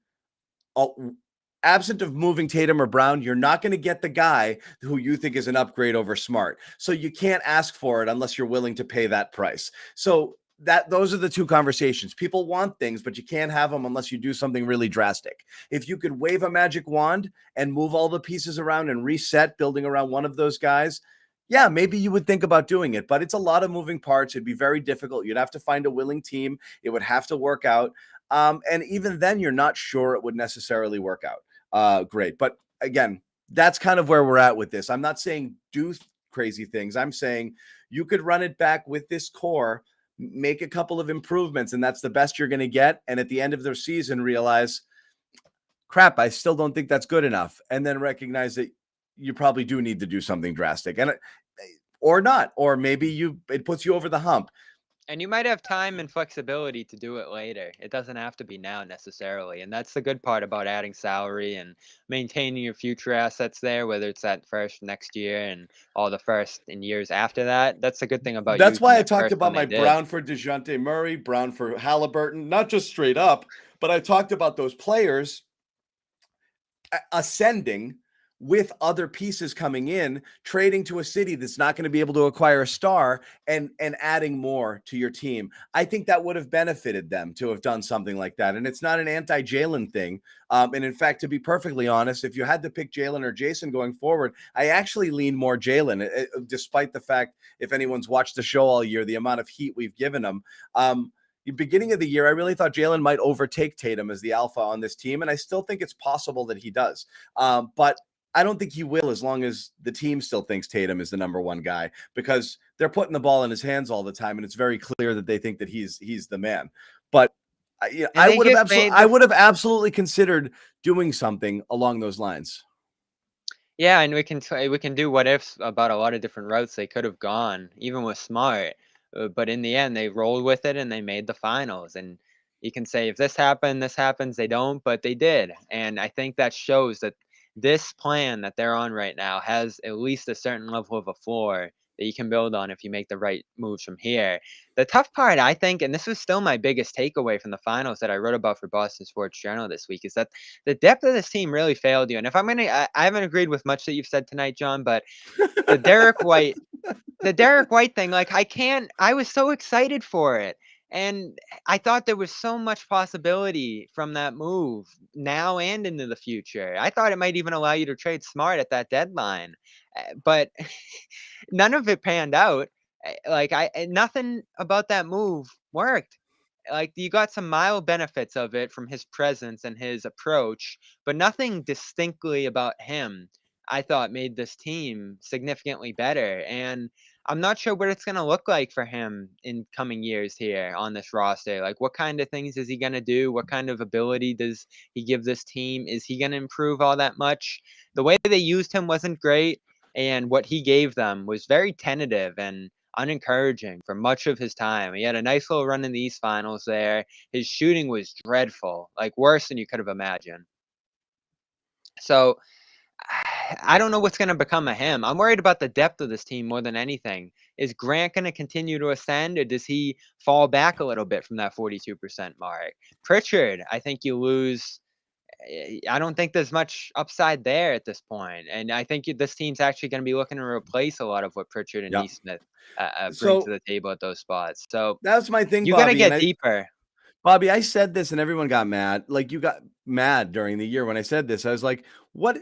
Tatum or Brown, you're not going to get the guy who you think is an upgrade over Smart. So you can't ask for it unless you're willing to pay that price. So those are the two conversations. People want things, but you can't have them unless you do something really drastic. If you could wave a magic wand and move all the pieces around and reset, building around one of those guys, yeah, maybe you would think about doing it, but it's a lot of moving parts. It'd be very difficult. You'd have to find a willing team. It would have to work out. And even then, you're not sure it would necessarily work out. Great. But again, that's kind of where we're at with this. I'm not saying do crazy things. I'm saying you could run it back with this core, make a couple of improvements, and that's the best you're going to get. And at the end of their season, realize, crap, I still don't think that's good enough. And then recognize that you probably do need to do something drastic, and or not, or maybe it puts you over the hump. And you might have time and flexibility to do it later. It doesn't have to be now necessarily. And that's the good part about adding salary and maintaining your future assets there, whether it's that first next year and all the first in years after that. That's the good thing about That's using why I it talked first when about they my did. Brown for DeJounte Murray, Brown for Halliburton, not just straight up, but I talked about those players ascending with other pieces coming in, trading to a city that's not going to be able to acquire a star, and adding more to your team. I think that would have benefited them to have done something like that. And it's not an anti-Jalen thing. And in fact, to be perfectly honest, if you had to pick Jalen or Jason going forward, I actually lean more Jalen, despite the fact, if anyone's watched the show all year, the amount of heat we've given him. The beginning of the year, I really thought Jalen might overtake Tatum as the alpha on this team, and I still think it's possible that he does. But I don't think he will, as long as the team still thinks Tatum is the number one guy, because they're putting the ball in his hands all the time, and it's very clear that they think that he's the man. But And I they just made the would have absolutely considered doing something along those lines. Yeah, and we can do what ifs about a lot of different routes they could have gone, even with Smart. But in the end, they rolled with it and they made the finals. And you can say if this happened, this happens. They don't, but they did. And I think that shows that this plan that they're on right now has at least a certain level of a floor that you can build on if you make the right moves from here. The tough part, I think, and this was still my biggest takeaway from the finals that I wrote about for Boston Sports Journal this week, is that the depth of this team really failed you. And if I haven't agreed with much that you've said tonight, John, but the Derek White, the Derek White thing, like I was so excited for it. And I thought there was so much possibility from that move now and into the future. I thought it might even allow you to trade Smart at that deadline. But none of it panned out. Nothing about that move worked. Like, you got some mild benefits of it from his presence and his approach, but nothing distinctly about him, I thought, made this team significantly better. And I'm not sure what it's going to look like for him in coming years here on this roster. Like, what kind of things is he going to do? What kind of ability does he give this team? Is he going to improve all that much? The way they used him wasn't great, and what he gave them was very tentative and unencouraging for much of his time. He had a nice little run in the East Finals there. His shooting was dreadful, like worse than you could have imagined. So I don't know what's going to become of him. I'm worried about the depth of this team more than anything. Is Grant going to continue to ascend, or does he fall back a little bit from that 42% mark? Pritchard, I think you lose. I don't think there's much upside there at this point. And I think this team's actually going to be looking to replace a lot of what Pritchard and Yeah. Neesmith bring to So the table at those spots. So that's my thing, you got to Bobby. get deeper. Bobby, I said this and everyone got mad. Like, you got mad during the year when I said this. I was like, what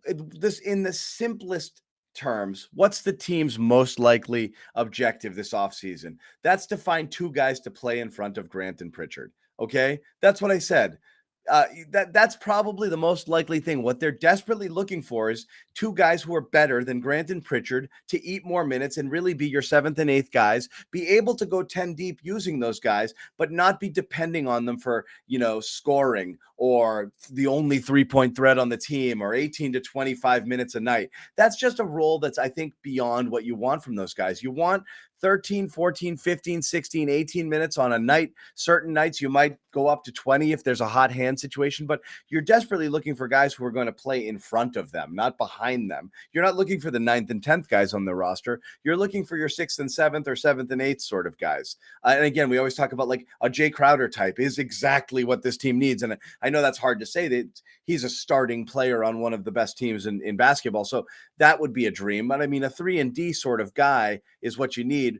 this in the simplest terms, what's the team's most likely objective this offseason? That's to find two guys to play in front of Grant and Pritchard. Okay. That's what I said. That's probably the most likely thing. What they're desperately looking for is two guys who are better than Grant and Pritchard to eat more minutes and really be your seventh and eighth guys, be able to go 10 deep using those guys, but not be depending on them for, scoring or the only 3-point threat on the team, or 18 to 25 minutes a night. That's just a role that's, I think, beyond what you want from those guys. You want 13, 14, 15, 16, 18 minutes on a night. Certain nights you might go up to 20 if there's a hot hand situation, but you're desperately looking for guys who are going to play in front of them, not behind them. You're not looking for the 9th and 10th guys on the roster. You're looking for your 6th and 7th or 7th and 8th sort of guys. And again, we always talk about like a Jay Crowder type is exactly what this team needs. And I know that's hard to say, that he's a starting player on one of the best teams in basketball. So that would be a dream. But I mean, a 3-and-D sort of guy is what you need.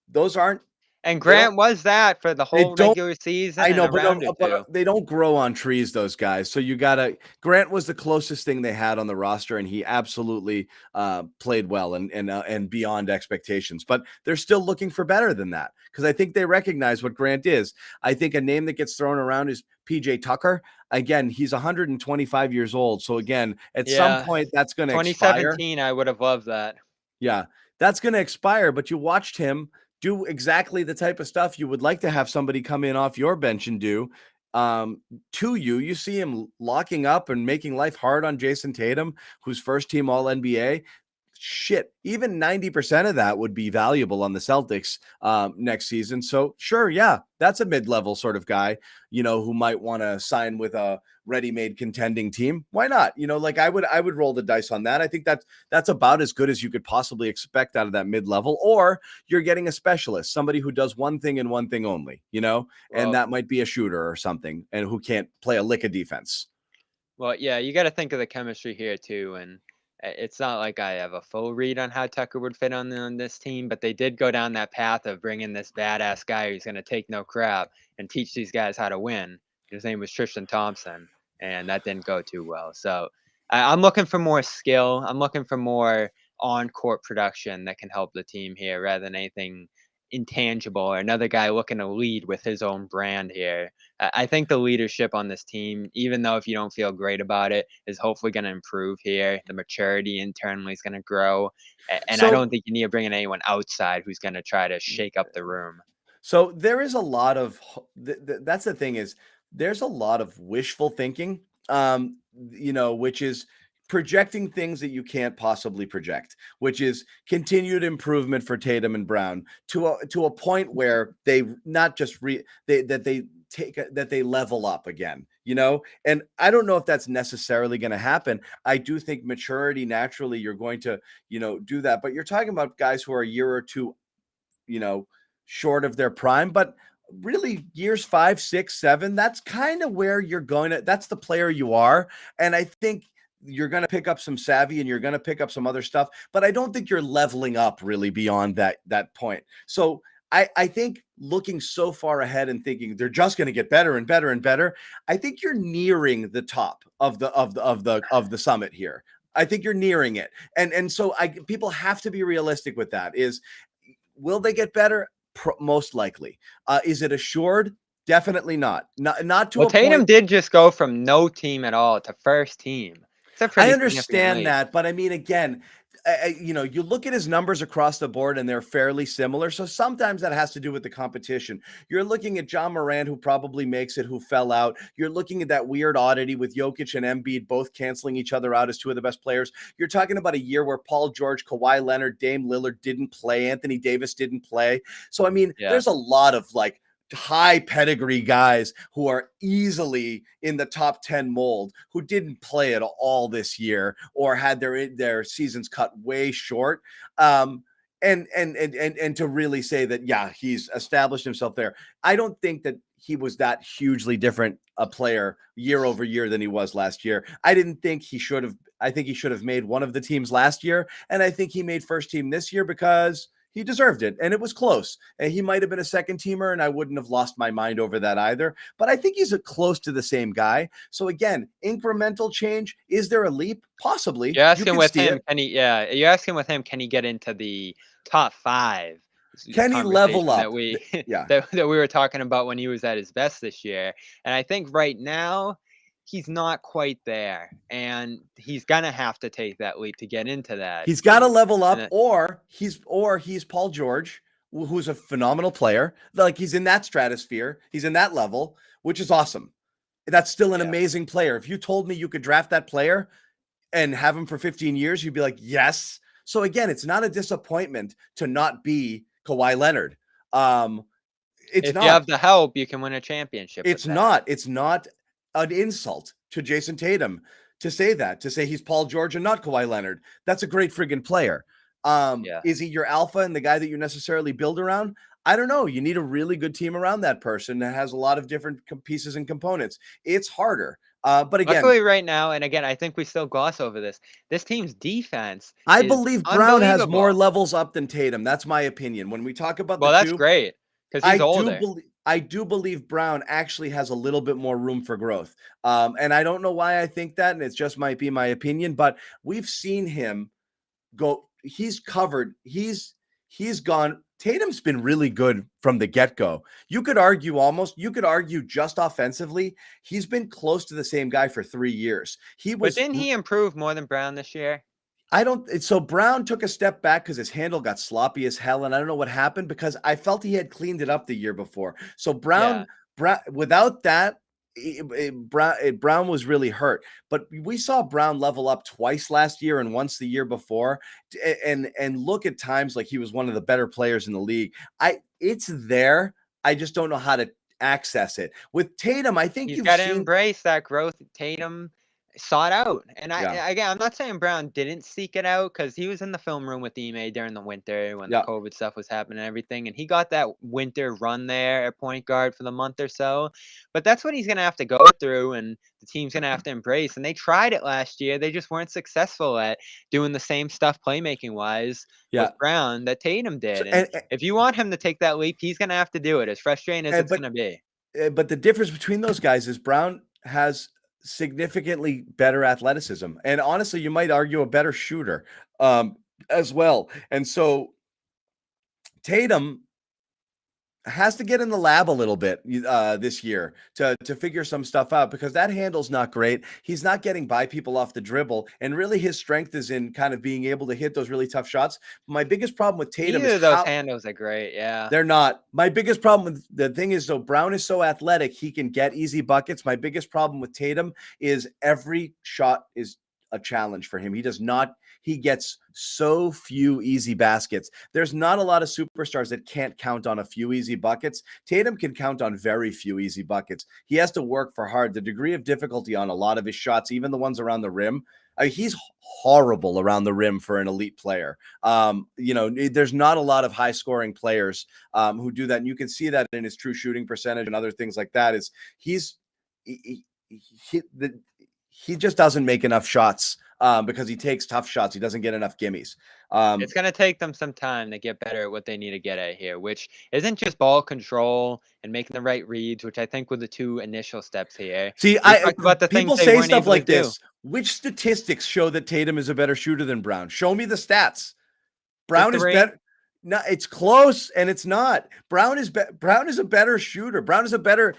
Those aren't, And Grant was that for the whole regular season. I know, and around it but they don't grow on trees, those guys. So you gotta. Grant was the closest thing they had on the roster, and he absolutely played well and beyond expectations. But they're still looking for better than that, because I think they recognize what Grant is. I think a name that gets thrown around is PJ Tucker. Again, he's 125 years old. So again, at some point that's going to expire. 2017, I would have loved that. Yeah, that's going to expire. But you watched him do exactly the type of stuff you would like to have somebody come in off your bench and do to you. You see him locking up and making life hard on Jason Tatum, who's first team All NBA. Shit, even 90% of that would be valuable on the Celtics next season. So sure, yeah, that's a mid-level sort of guy, who might want to sign with a ready-made contending team. Why not? Like I would roll the dice on that. I think that's about as good as you could possibly expect out of that mid-level. Or you're getting a specialist, somebody who does one thing and one thing only, and that might be a shooter or something, and who can't play a lick of defense. Well, yeah, you got to think of the chemistry here too, and it's not like I have a full read on how Tucker would fit on this team, but they did go down that path of bringing this badass guy who's going to take no crap and teach these guys how to win. His name was Tristan Thompson, and that didn't go too well. So I'm looking for more skill. I'm looking for more on-court production that can help the team here rather than anything intangible or another guy looking to lead with his own brand here. I think the leadership on this team, even though if you don't feel great about it, is hopefully going to improve here. The maturity internally is going to grow. And I don't think you need to bring in anyone outside who's going to try to shake up the room. So there is a lot of, that's the thing, is there's a lot of wishful thinking, which is projecting things that you can't possibly project, which is continued improvement for Tatum and Brown to a point where they not just that they level up again, and I don't know if that's necessarily going to happen. I do think maturity, naturally, you're going to, do that, but you're talking about guys who are a year or two, short of their prime, but really years 5, 6, 7, that's kind of where you're going to, that's the player you are. And I think you're going to pick up some savvy and you're going to pick up some other stuff, but I don't think you're leveling up really beyond that point. So I think looking so far ahead and thinking they're just going to get better and better and better, I think you're nearing the top of the summit here. I think you're nearing it. And so people have to be realistic with that. Will they get better? Most likely. Is it assured? Definitely not. Not to a point. Tatum did just go from no team at all to first team. I understand that, but I mean, again, you look at his numbers across the board and they're fairly similar. So sometimes that has to do with the competition. You're looking at John Morant, who probably makes it, who fell out. You're looking at that weird oddity with Jokic and Embiid both canceling each other out as two of the best players. You're talking about a year where Paul George, Kawhi Leonard, Dame Lillard didn't play. Anthony Davis didn't play. So, I mean, there's a lot of high pedigree guys who are easily in the top 10 mold who didn't play at all this year or had their seasons cut way short. And to really say that, yeah, he's established himself there. I don't think that he was that hugely different a player year over year than he was last year. I think he should have made one of the teams last year. And I think he made first team this year because he deserved it, and it was close. And he might have been a second teamer, and I wouldn't have lost my mind over that either. But I think he's close to the same guy. So again, incremental change. Is there a leap? Possibly. You're asking with him, can he get into the top 5? Can he level up? That we were talking about when he was at his best this year. And I think right now, he's not quite there, and he's gonna have to take that leap to get into that. He's got to level up, or he's Paul George, who's a phenomenal player. Like, he's in that stratosphere, he's in that level, which is awesome. That's still an Yeah. amazing player. If you told me you could draft that player and have him for 15 years, you'd be like, yes. So again, it's not a disappointment to not be Kawhi Leonard. Um, it's If you have not. the help, you can win a championship with It's that. not. It's not an insult to Jason Tatum to say that, to say he's Paul George and not Kawhi Leonard. That's a great friggin' player. Yeah. Is he your alpha and the guy that you necessarily build around? I don't know. You need a really good team around that person that has a lot of different pieces and components. It's harder. But again, Luckily right now, and again, I think we still gloss over this. This team's defense I is believe Brown has more unbelievable. levels up than Tatum. That's my opinion. When we talk about the Well, that's two, great because he's older. I do believe Brown actually has a little bit more room for growth. And I don't know why I think that, and it just might be my opinion, but we've seen him go. He's covered. He's gone. Tatum's been really good from the get-go. You could argue just offensively, he's been close to the same guy for 3 years. He But was didn't he improve more than Brown this year? I don't. So Brown took a step back because his handle got sloppy as hell, and I don't know what happened because I felt he had cleaned it up the year before. So Yeah. Brown without that, Brown was really hurt. But we saw Brown level up twice last year and once the year before, and look at times like he was one of the better players in the league. It's there. I just don't know how to access it. With Tatum, I think He's you've gotta seen. embrace that growth Tatum sought out, and Yeah, again, I'm not saying Brown didn't seek it out because he was in the film room with Ime during the winter when the yeah. COVID stuff was happening and everything, and he got that winter run there at point guard for the month or so, but that's what he's gonna have to go through, and the team's gonna have to embrace, and they tried it last year, they just weren't successful at doing the same stuff playmaking-wise Yeah. with Brown that Tatum So, did, and if you want him to take that leap, he's gonna have to do it, as frustrating as and it's but gonna be. But the difference between those guys is Brown has significantly better athleticism, and honestly, you might argue a better shooter as well. And so Tatum has to get in the lab a little bit this year to figure some stuff out because that handle's not great. He's not getting by people off the dribble, and really his strength is in kind of being able to hit those really tough shots. My biggest problem with Tatum is Neither of those how handles are great, yeah. they're not. My biggest problem with the thing is, though, Brown is so athletic, he can get easy buckets. My biggest problem with Tatum is every shot is a challenge for him. He does not, he gets so few easy baskets. There's not a lot of superstars that can't count on a few easy buckets. Tatum can count on very few easy buckets. He has to work for hard. The degree of difficulty on a lot of his shots, even the ones around the rim, he's horrible around the rim for an elite player. There's not a lot of high scoring players who do that. And you can see that in his true shooting percentage and other things like that is he, he just doesn't make enough shots because he takes tough shots. He doesn't get enough gimmies. It's gonna take them some time to get better at what they need to get at here, which isn't just ball control and making the right reads, which I think were the 2 initial steps here. See, We talked about the things people they say weren't stuff able to like do. this. Which statistics show that Tatum is a better shooter than Brown? Show me the stats. The Brown is 3? better. No, it's close, and it's not. Brown is a better shooter. Brown is a better.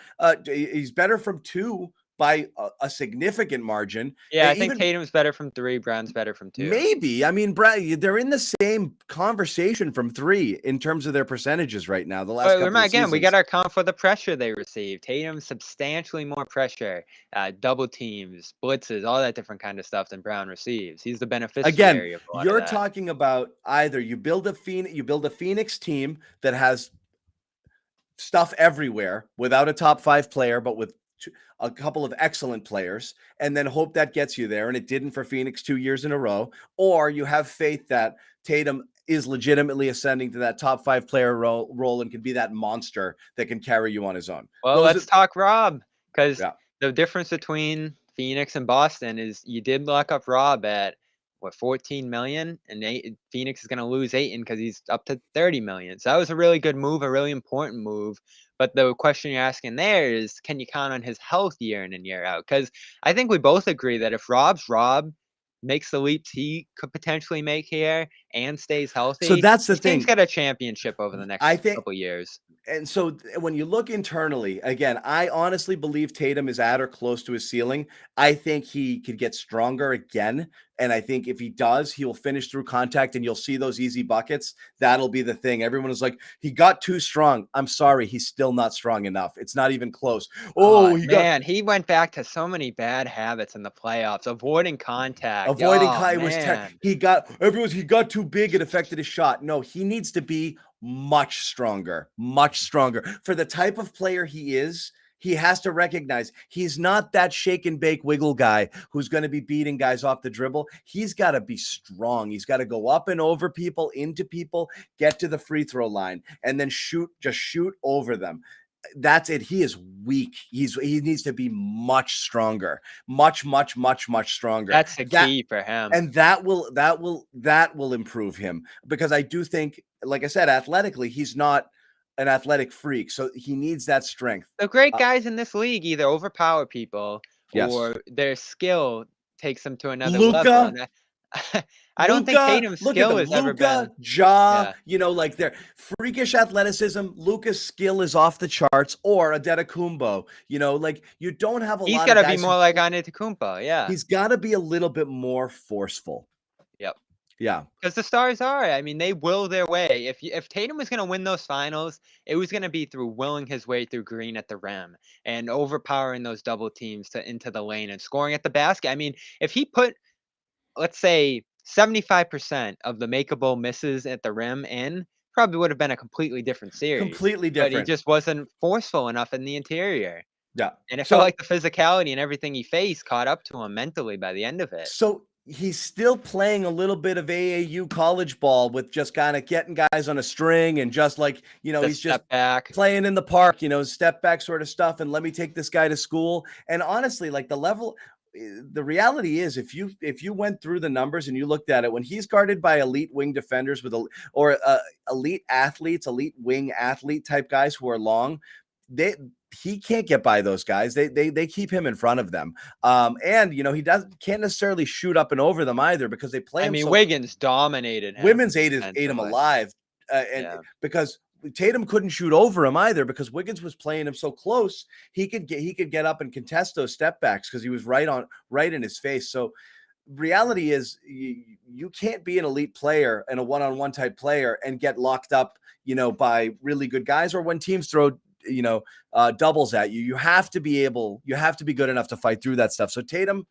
He's better from 2 by a significant margin. Yeah, I think Even Tatum's better from 3, Brown's better from 2. maybe. I mean, Brown. They're in the same conversation from 3 in terms of their percentages right now. The last But couple remember, of again, we seasons. got our count for the pressure they received. Tatum substantially more pressure, double teams, blitzes, all that different kind of stuff than Brown receives. He's the Again, beneficiary of a lot of you're that. talking about either you build a Phoenix team that has stuff everywhere without a top 5 player, but with a couple of excellent players, and then hope that gets you there. And it didn't for Phoenix 2 years in a row. Or you have faith that Tatum is legitimately ascending to that top 5 player role and can be that monster that can carry you on his own. Well, Those are, let's talk Rob, because yeah. the difference between Phoenix and Boston is you did lock up Rob at what 14 million, and Phoenix is going to lose Ayton because he's up to 30 million. So that was a really good move, a really important move. But the question you're asking there is, can you count on his health year in and year out? Because I think we both agree that if Rob makes the leaps he could potentially make here, and stays So healthy, that's the this team's thing. got a championship over the I next think couple years. and so when you look internally, again, I honestly believe Tatum is at or close to his ceiling. I think he could get stronger again. And I think if he does, he will finish through contact and you'll see those easy buckets. That'll be the thing. Everyone is like, he got too strong. I'm sorry. He's still not strong enough. It's not even close. Oh, Oh, he got man, he went back to so many bad habits in the playoffs, avoiding contact. avoiding Oh, Kai was man. he got too big. It affected his shot. No, he needs to be much stronger for the type of player he is. He has to recognize he's not that shake and bake wiggle guy who's going to be beating guys off the dribble. He's got to be strong. He's got to go up and over people, into people, get to the free throw line, and then just shoot over them. That's it. He is weak. He needs to be much stronger, much stronger. That's the key for him. And that will improve him because I do think, like I said, athletically, he's not an athletic freak, so he needs that strength. The great Uh, guys in this league either overpower people yes, or their skill takes them to another level, Luca, and I don't think Tatum's look at skill them, has ever Luca, been. Ja, Yeah. like their freakish athleticism. Luca's skill is off the charts, or Adetokounmpo. Like you don't have a He's lot of gotta be guys who more like Antetokounmpo, yeah. he's got to be a little bit more forceful. Yep. Yeah, Because the stars are. I mean, they will their way. If Tatum was gonna win those finals, it was gonna be through willing his way through Green at the rim and overpowering those double teams to into the lane and scoring at the basket. I mean, if he put, let's say, 75% of the makeable misses at the rim in, probably would have been a completely different series. completely But he different. just wasn't forceful enough in the interior. Yeah. And it felt So like the physicality and everything he faced caught up to him mentally by the end of it. So he's still playing a little bit of AAU college ball with just kind of getting guys on a string and just like, The he's just step back. playing in the park, step back sort of stuff. And let me take this guy to school. And honestly, like the reality is if you went through the numbers and you looked at it when he's guarded by elite wing defenders elite athletes, elite wing athlete type guys who are long, they he can't get by those guys. They keep him in front of them. And he can't necessarily shoot up and over them either because they play I him mean, so. Wiggins dominated him Women's ate him defensively. alive, and Yeah. because Tatum couldn't shoot over him either because Wiggins was playing him so close. He could get up and contest those step backs because he was right in his face. So reality is you can't be an elite player and a one-on-one type player and get locked up, by really good guys or when teams throw doubles at you. You have to be good enough to fight through that stuff. So Tatum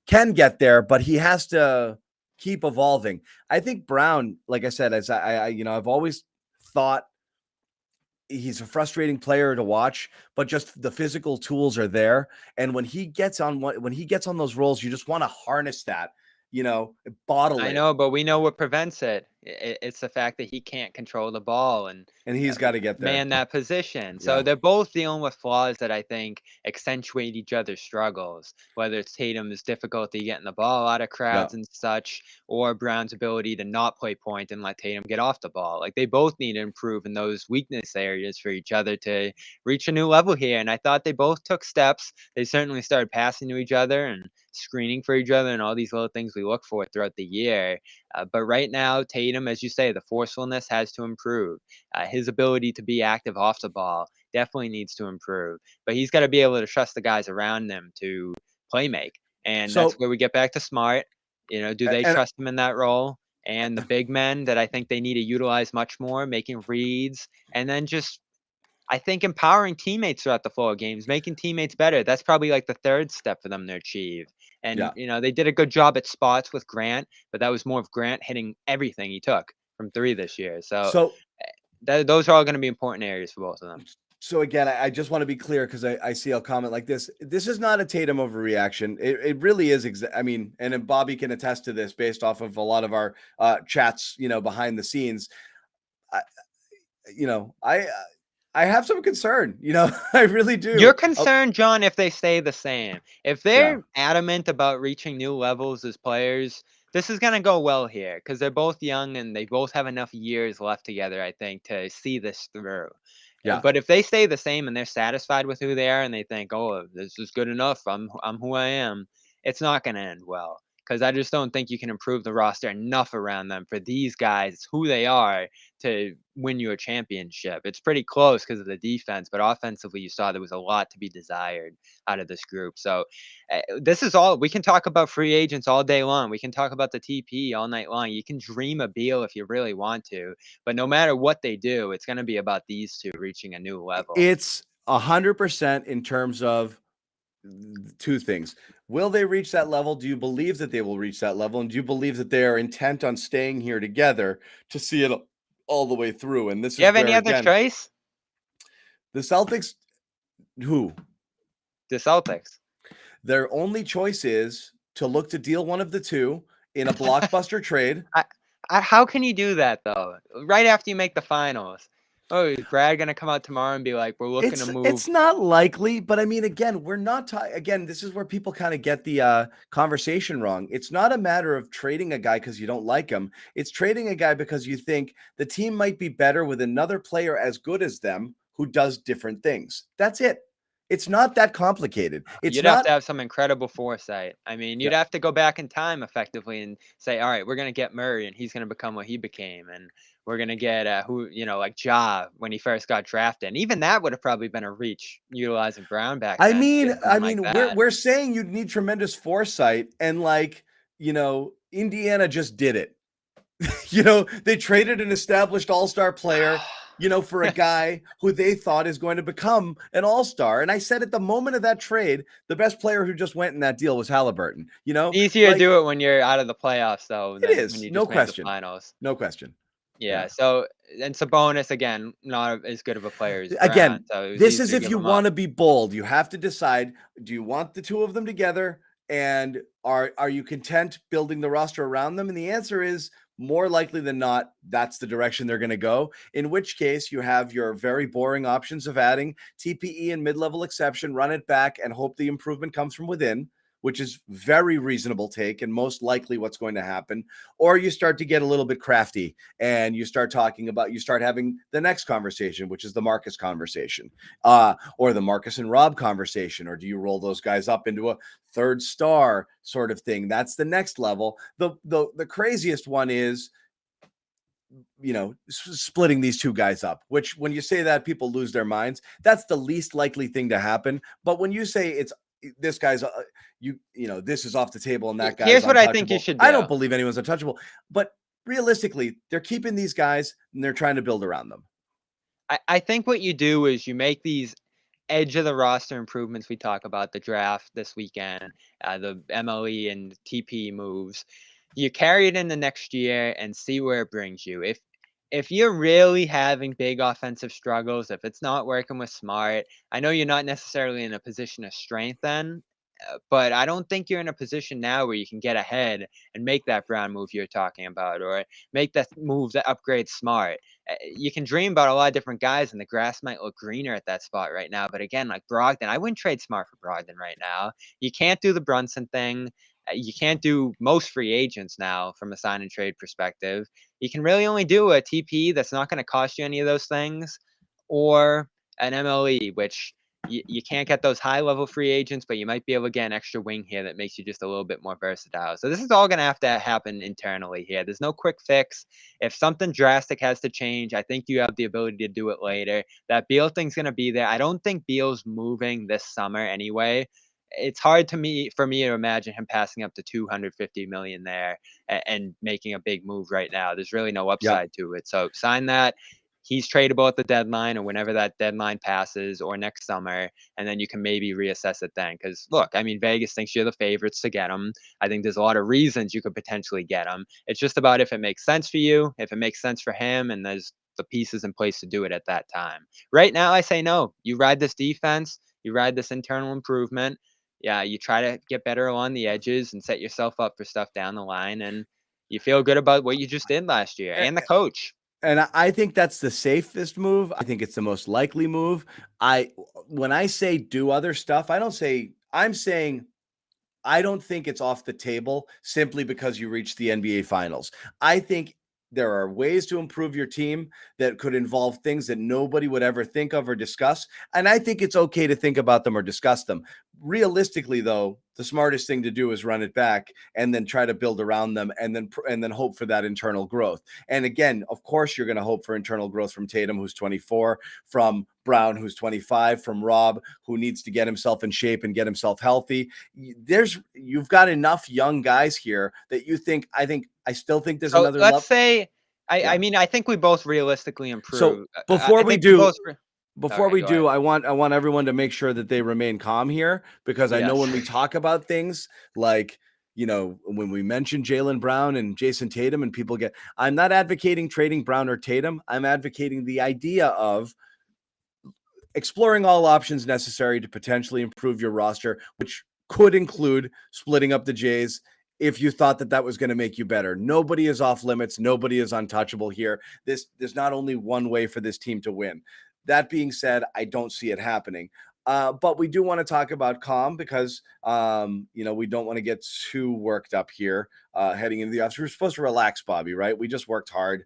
can get there, but he has to keep evolving. I think Brown, like I said, as I've always thought he's a frustrating player to watch, but just the physical tools are there. And when he gets on those rolls, you just want to harness that, bottle I it, know, but we know what prevents it. It's the fact that he can't control the ball and and he's got to get there. man that position. So Yeah, they're both dealing with flaws that I think accentuate each other's struggles, whether it's Tatum's difficulty getting the ball out of yeah. crowds and such, or Brown's ability to not play point and let Tatum get off the ball. Like they both need to improve in those weakness areas for each other to reach a new level here. And I thought they both took steps. They certainly started passing to each other and screening for each other and all these little things we look for throughout the year. But right now, Tatum, as you say, the forcefulness has to improve. His ability to be active off the ball definitely needs to improve. But he's got to be able to trust the guys around him to play make. And that's So where we get back to Smart. Do they and trust him in that role? And the big men that I think they need to utilize much more, making reads, and then just I think empowering teammates throughout the flow of games, making teammates better. That's probably like the third step for them to achieve. And yeah. they did a good job at spots with Grant, but that was more of Grant hitting everything he took from three this year. So So those are all going to be important areas for both of them. So again, I just want to be clear because I see a comment like this. This is not a Tatum overreaction. It really is. I mean, and then Bobby can attest to this based off of a lot of our chats, behind the scenes. I, you know, I I have some concern. I really You're do. concerned, John, if they stay the same. If Yeah, they're adamant about reaching new levels as players, this is going to go well here because they're both young and they both have enough years left together, I think, to see this through. yeah. But if they stay the same and they're satisfied with who they are and they think, "Oh, this is good enough. I'm who I am," it's not going to end well. because I just don't think you can improve the roster enough around them for these guys, who they are, to win you a championship. It's pretty close because of the defense, but offensively, you saw there was a lot to be desired out of this group. So this is all we can talk about free agents all day long. We can talk about the TP all night long. You can dream a Beal if you really want to, but no matter what they do, it's going to be about these two reaching a new level. It's 100% in terms of two things. Will they reach that level? Do you believe that they will reach that level? And do you believe that they are intent on staying here together to see it all the way through? And this Do you is have any where, other again, choice? the Celtics, who? The Celtics. Their only choice is to look to deal one of the two in a blockbuster trade. How can you do that though? Right after you make the finals. Oh, is Brad gonna come out tomorrow and be like, "We're looking to move"? It's not likely, but I mean, again, we're not again, this is where people kind of get the conversation wrong. It's not a matter of trading a guy because you don't like him. It's trading a guy because you think the team might be better with another player as good as them who does different things. That's it. It's not that complicated. It's You'd have not. to have some incredible foresight. I mean, you'd have to go back in time effectively and say, "All right, we're gonna get Murray, and he's gonna become what he became, and we're gonna get who like Ja when he first got drafted." And even that would have probably been a reach utilizing Brown back I then to mean, get someone like we're that. we're saying you'd need tremendous foresight, and Indiana just did it. They traded an established all-star player, for a guy who they thought is going to become an all-star. And I said at the moment of that trade, the best player who just went in that deal was Halliburton. Easier to Like do it when you're out of the playoffs though it than when is, you no just made the question. finals. No question. Yeah, Yeah. so and Sabonis again, not as good of a player as Brown, Again, so it was this easy is to if give you him up. want to be bold. You have to decide, do you want the two of them together? And are you content building the roster around them? And the answer is more likely than not, that's the direction they're going to go. In which case, you have your very boring options of adding TPE and mid-level exception, run it back, and hope the improvement comes from within, which is very reasonable take and most likely what's going to happen. Or you start to get a little bit crafty and you start having the next conversation, which is the Marcus conversation, or the Marcus and Rob conversation, or do you roll those guys up into a third star sort of thing? That's the next level. The craziest one is splitting these two guys up, which when you say that, people lose their minds. That's the least likely thing to happen. But when you say it's this guy's this is off the table and that guy's Here's what I think you untouchable, should I do. don't believe anyone's untouchable. But realistically, they're keeping these guys and they're trying to build around them. I think what you do is you make these edge of the roster improvements we talk about, the draft this weekend, the MLE and TP moves. You carry it in the next year and see where it brings you. If you're really having big offensive struggles, if it's not working with Smart, I know you're not necessarily in a position of strength then, but I don't think you're in a position now where you can get ahead and make that Brown move you're talking about, or make that move that upgrades Smart. You can dream about a lot of different guys, and the grass might look greener at that spot right now. But again, like Brogdon, I wouldn't trade Smart for Brogdon right now. You can't do the Brunson thing. You can't do most free agents now from a sign and trade perspective. You can really only do a TP that's not going to cost you any of those things, or an MLE, which you can't get those high level free agents, but you might be able to get an extra wing here that makes you just a little bit more versatile. So this is all going to have to happen internally here. There's no quick fix. If something drastic has to change, I think you have the ability to do it later. That Beal thing's going to be there. I don't think Beal's moving this summer anyway. It's hard for me to imagine him passing up to 250 million there and making a big move right now. There's really no Yeah. upside to it. So sign that. He's tradable at the deadline or whenever that deadline passes or next summer, and then you can maybe reassess it then. Because look, I mean, Vegas thinks you're the favorites to get him. I think there's a lot of reasons you could potentially get him. It's just about if it makes sense for you, if it makes sense for him, and there's the pieces in place to do it at that time. Right now, I say no. You ride this defense, you ride this internal improvement. Yeah, you try to get better along the edges and set yourself up for stuff down the line, and you feel good about what you just did last year and the coach. And I think that's the safest move. I think it's the most likely move. When I say do other stuff, I'm saying I don't think it's off the table simply because you reached the NBA finals. I think there are ways to improve your team that could involve things that nobody would ever think of or discuss. And I think it's okay to think about them or discuss them. Realistically, though, the smartest thing to do is run it back and then try to build around them and then hope for that internal growth. And again, of course, you're going to hope for internal growth from Tatum, who's 24, from Brown, who's 25, from Rob, who needs to get himself in shape and get himself healthy. You've got enough young guys here that I still think there's So another let's level. say, I Yeah. mean, I think we both realistically So improve. before I we think we do, both. before Okay, we go ahead. do, I want everyone to make sure that they remain calm here, because I know Yes. when we talk about things like, when we mention Jaylen Brown and Jason Tatum and people I'm not advocating trading Brown or Tatum. I'm advocating the idea of exploring all options necessary to potentially improve your roster, which could include splitting up the Jays if you thought that was going to make you better. Nobody is off limits. Nobody is untouchable here. There's not only one way for this team to win. That being said, I don't see it happening. But we do want to talk about calm because, we don't want to get too worked up here heading into the offseason. We're supposed to relax, Bobby, right? We just worked hard.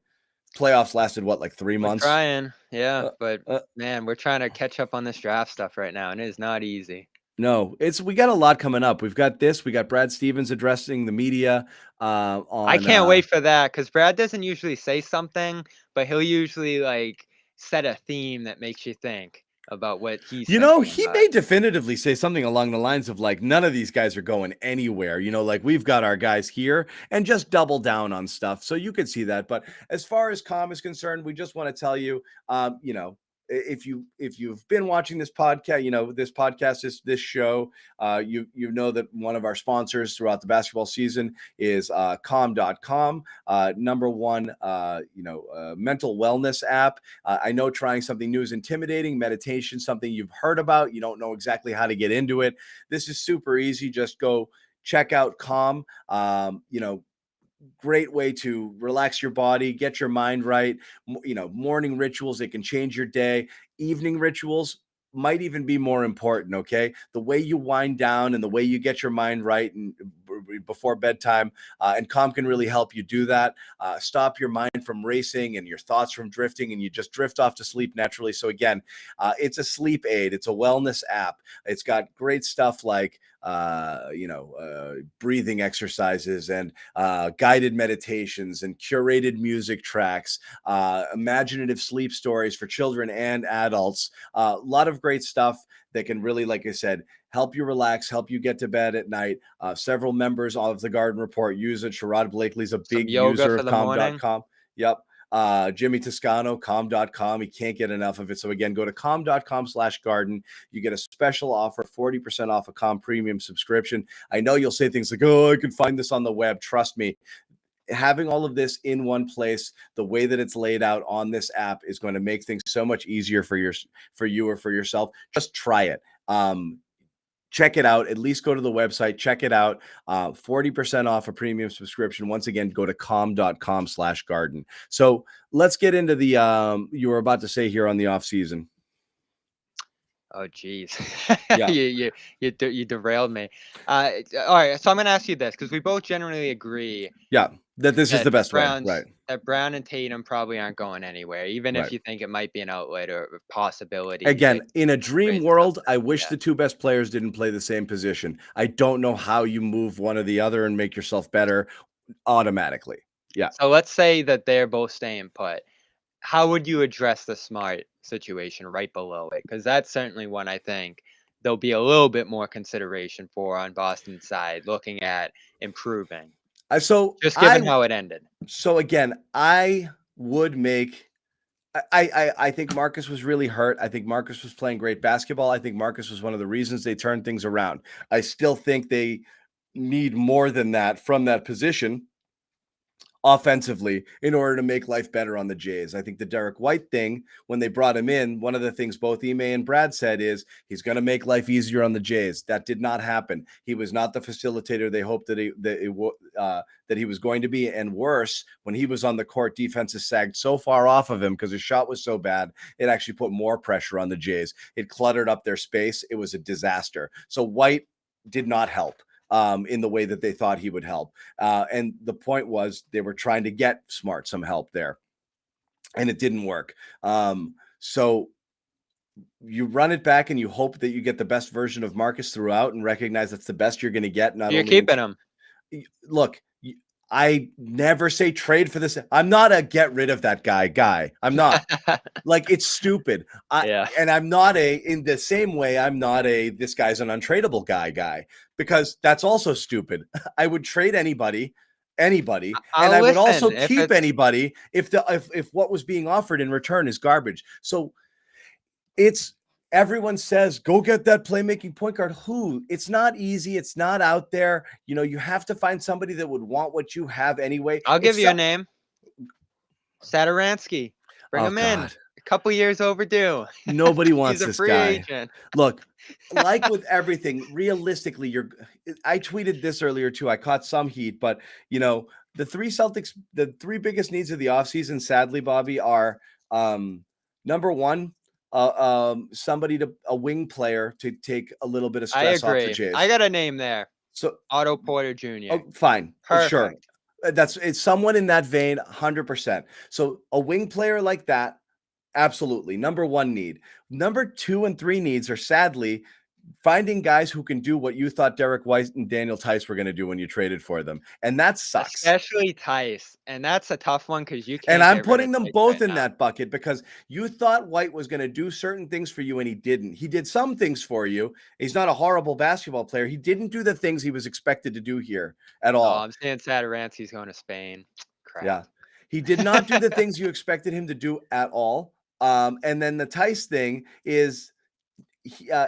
Playoffs lasted, what, like 3 We're months? trying, yeah, Uh, but uh, man, we're trying to catch up on this draft stuff right now, and it is not easy. No, we got a lot coming up. We got Brad Stevens addressing the media I on can't wait for that because Brad doesn't usually say something, but he'll usually, like, set a theme that makes you think about what he's thinking he about. may definitively say something along the lines of like, none of these guys are going anywhere. Like we've got our guys here, and just double down on stuff. So you could see that. But as far as calm is concerned, we just want to tell you, if you've been watching this podcast, this show, you know that one of our sponsors throughout the basketball season is calm.com, number one, mental wellness app. I know trying something new is intimidating. Meditation, something you've heard about, you don't know exactly how to get into it. This is super easy. Just go check out Calm. Great way to relax your body, get your mind right. Morning rituals, it can change your day. Evening rituals might even be more important. Okay, the way you wind down and the way you get your mind right and before bedtime, and Calm can really help you do that. Stop your mind from racing and your thoughts from drifting, and you just drift off to sleep naturally. So again, it's a sleep aid. It's a wellness app. It's got great stuff like breathing exercises and guided meditations and curated music tracks, imaginative sleep stories for children and adults. A lot of great stuff that can really, like I said, help you relax, help you get to bed at night. Several members of the Garden Report use it. Sherrod Blakely's a Some big yoga user for of the morning. calm.com. Yep. Jimmy Toscano, calm.com. He can't get enough of it. So again, go to calm.com/garden. You get a special offer, 40% off a Calm premium subscription. I know you'll say things like, oh, I can find this on the web. Trust me, having all of this in one place, the way that it's laid out on this app is going to make things so much easier for you or for yourself. Just try it. Check it out. At least go to the website, check it out. 40% off a premium subscription. Once again, go to calm.com/garden. So let's get into the you were about to say here on the off season. Oh, geez. Yeah. You derailed me. All right, so I'm gonna ask you this because we both generally agree Yeah. That this is that the best way. Right. Brown and Tatum probably aren't going anywhere, even if Right. you think it might be an outlet or a possibility to Again, in a dream trade world, something. I wish Yeah. the two best players didn't play the same position. I don't know how you move one or the other and make yourself better automatically. Yeah. So let's say that they're both staying put. How would you address the Smart situation right below it? Because that's certainly one I think there'll be a little bit more consideration for on Boston's side, looking at improving, I so just I given how it ended. so again, I would make I think Marcus was really hurt. I think Marcus was playing great basketball. I think Marcus was one of the reasons they turned things around. I still think they need more than that from that position offensively in order to make life better on the Jays. I think the Derek White thing, when they brought him in, one of the things both Ime and Brad said is he's going to make life easier on the Jays. That did not happen. He was not the facilitator they hoped that he was going to be. And worse, when he was on the court, defenses sagged so far off of him because his shot was so bad, it actually put more pressure on the Jays. It cluttered up their space. It was a disaster. So White did not help. in the way that they thought he would help. And the point was they were trying to get Smart some help there, and it didn't work. So you run it back and you hope that you get the best version of Marcus throughout and recognize that's the best you're going to get. Not You're only keeping him. look, I never say trade for this. I'm not a get rid of that guy. I'm not. Like, it's stupid. Yeah. And I'm not in the same way, I'm not this guy's an untradeable guy, because that's also stupid. I would trade anybody, and I would also keep anybody if what was being offered in return is garbage. So everyone says, go get that playmaking point guard. Who? It's not easy. It's not out there. You have to find somebody that would want what you have anyway. I'll give you a name. Sadaransky. Bring him in. A couple years overdue. Nobody wants He's a this free guy. agent. Look, like with everything, realistically, I tweeted this earlier too. I caught some heat, but the three biggest needs of the offseason, sadly, Bobby, are number one, a wing player to take a little bit of stress off the Jays. I got a name there. So Otto Porter Jr. Oh, fine. Perfect. Sure. It's someone in that vein, 100%. So a wing player like that, absolutely. Number one need. Number 2 and 3 needs are sadly finding guys who can do what you thought Derek White and Daniel Tice were going to do when you traded for them. And that sucks. Especially Tice. And that's a tough one because you can't. And I'm putting them both in that bucket because you thought White was going to do certain things for you and he didn't. He did some things for you. He's not a horrible basketball player. He didn't do the things he was expected to do here at all. Oh, I'm saying Sadaransky's going to Spain. Crap. Yeah. He did not do the things you expected him to do at all. And then the Tice thing is,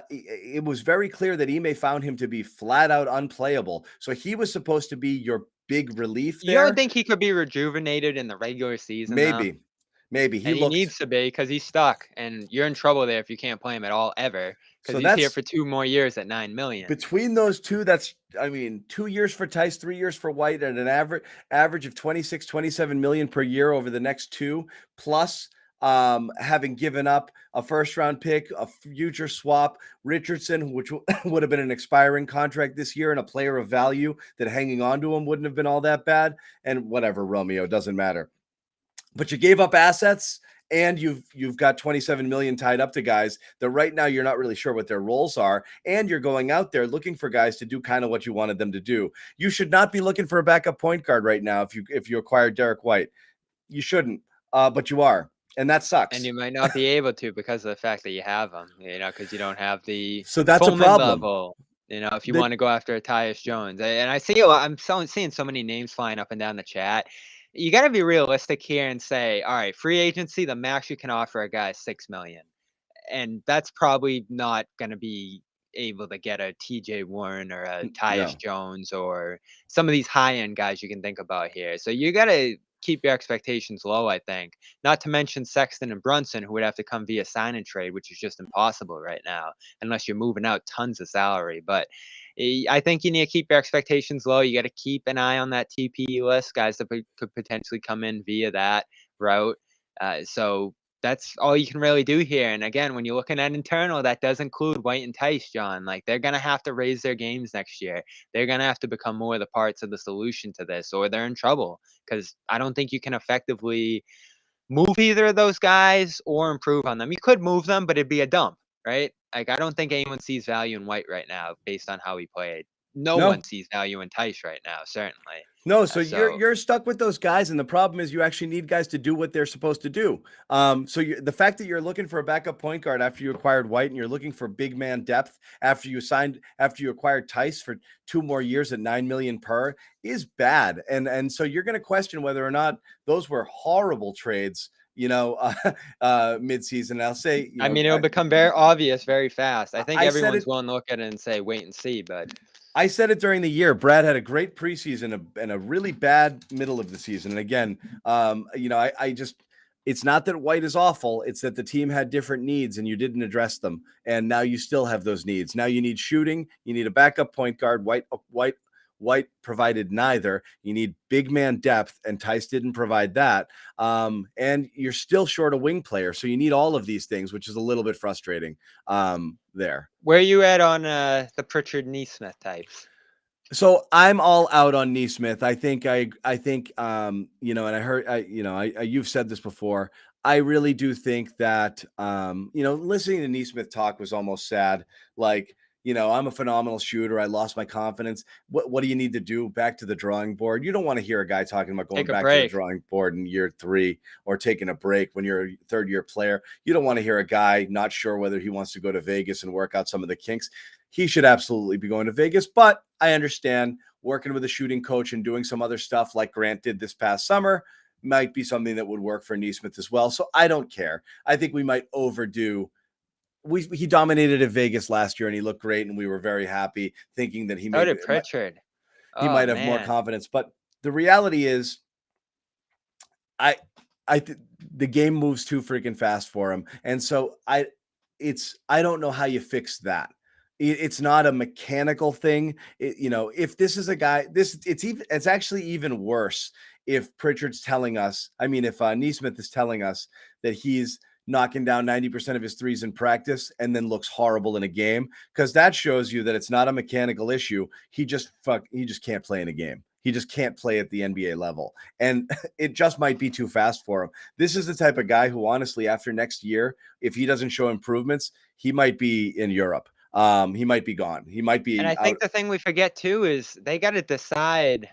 it was very clear that Ime found him to be flat out unplayable. So he was supposed to be your big relief there. You don't think he could be rejuvenated in the regular season? Maybe he needs to be because he's stuck, and you're in trouble there if you can't play him at all ever. Because he's here for 2 more years at $9 million. Between those two, 2 years for Tice, 3 years for White, at an average of 26, 27 million per year over the next 2, plus having given up a first-round pick, a future swap, Richardson, which would have been an expiring contract this year, and a player of value that hanging on to him wouldn't have been all that bad. And whatever, Romeo, doesn't matter. But you gave up assets, and you've got 27 million tied up to guys that right now you're not really sure what their roles are, and you're going out there looking for guys to do kind of what you wanted them to do. You should not be looking for a backup point guard right now if you acquired Derek White. You shouldn't, but you are. And that sucks. And you might not be able to because of the fact that you have them, because you don't have the so that's a problem. Level, if you want to go after Tyus Jones. And I see I'm seeing so many names flying up and down the chat. You got to be realistic here and say, all right, free agency, the max you can offer a guy is $6 million. And that's probably not going to be able to get a TJ Warren or a Tyus Jones or some of these high-end guys you can think about here. So you got to keep your expectations low, I think. Not to mention Sexton and Brunson, who would have to come via sign and trade, which is just impossible right now, unless you're moving out tons of salary. But I think you need to keep your expectations low. You got to keep an eye on that TPE list, guys that could potentially come in via that route. So that's all you can really do here. And again, when you're looking at internal, that does include White and Tice, John. Like, they're going to have to raise their games next year. They're going to have to become more of the parts of the solution to this, or they're in trouble. Because I don't think you can effectively move either of those guys or improve on them. You could move them, but it'd be a dump, right? Like, I don't think anyone sees value in White right now based on how he played. No one sees value in Tice right now, certainly. No, so you're stuck with those guys, and the problem is you actually need guys to do what they're supposed to do. So the fact that you're looking for a backup point guard after you acquired White, and you're looking for big man depth after you acquired Tice for 2 more years at $9 million per is bad, and so you're going to question whether or not those were horrible trades. Mid-season. I'll say, it'll become very obvious very fast. I think everyone's willing to look at it and say, wait and see, but I said it during the year. Brad had a great preseason and a really bad middle of the season. And again, it's not that White is awful. It's that the team had different needs and you didn't address them. And now you still have those needs. Now you need shooting. You need a backup point guard. White provided neither. You need big man depth, and Tice didn't provide that. And you're still short a wing player. So you need all of these things, which is a little bit frustrating there. Where are you at on the Pritchard Neesmith types? So I'm all out on Neesmith. I think and I heard you've said this before. I really do think that listening to Neesmith talk was almost sad. Like, I'm a phenomenal shooter. I lost my confidence. What do you need to do? Back to the drawing board. You don't want to hear a guy talking about going Take a back to the break. drawing board in year 3 or taking a break when you're a third-year player. You don't want to hear a guy not sure whether he wants to go to Vegas and work out some of the kinks. He should absolutely be going to Vegas, but I understand working with a shooting coach and doing some other stuff like Grant did this past summer might be something that would work for Neesmith as well. So I don't care. I think we might overdo. He dominated at Vegas last year and he looked great, and we were very happy thinking that So did Pritchard. he Oh, might have more man. confidence. But the reality is, I the game moves too freaking fast for him, and so I don't know how you fix that. It's not a mechanical thing. If this is a guy, it's actually even worse if Pritchard's telling us. I mean, if Neesmith is telling us that he's knocking down 90% of his threes in practice and then looks horrible in a game, because that shows you that it's not a mechanical issue. He just can't play in a game. He just can't play at the NBA level. And it just might be too fast for him. This is the type of guy who, honestly, after next year, if he doesn't show improvements, he might be in Europe. He might be gone. He might And be I out. think the thing we forget too is they got to decide,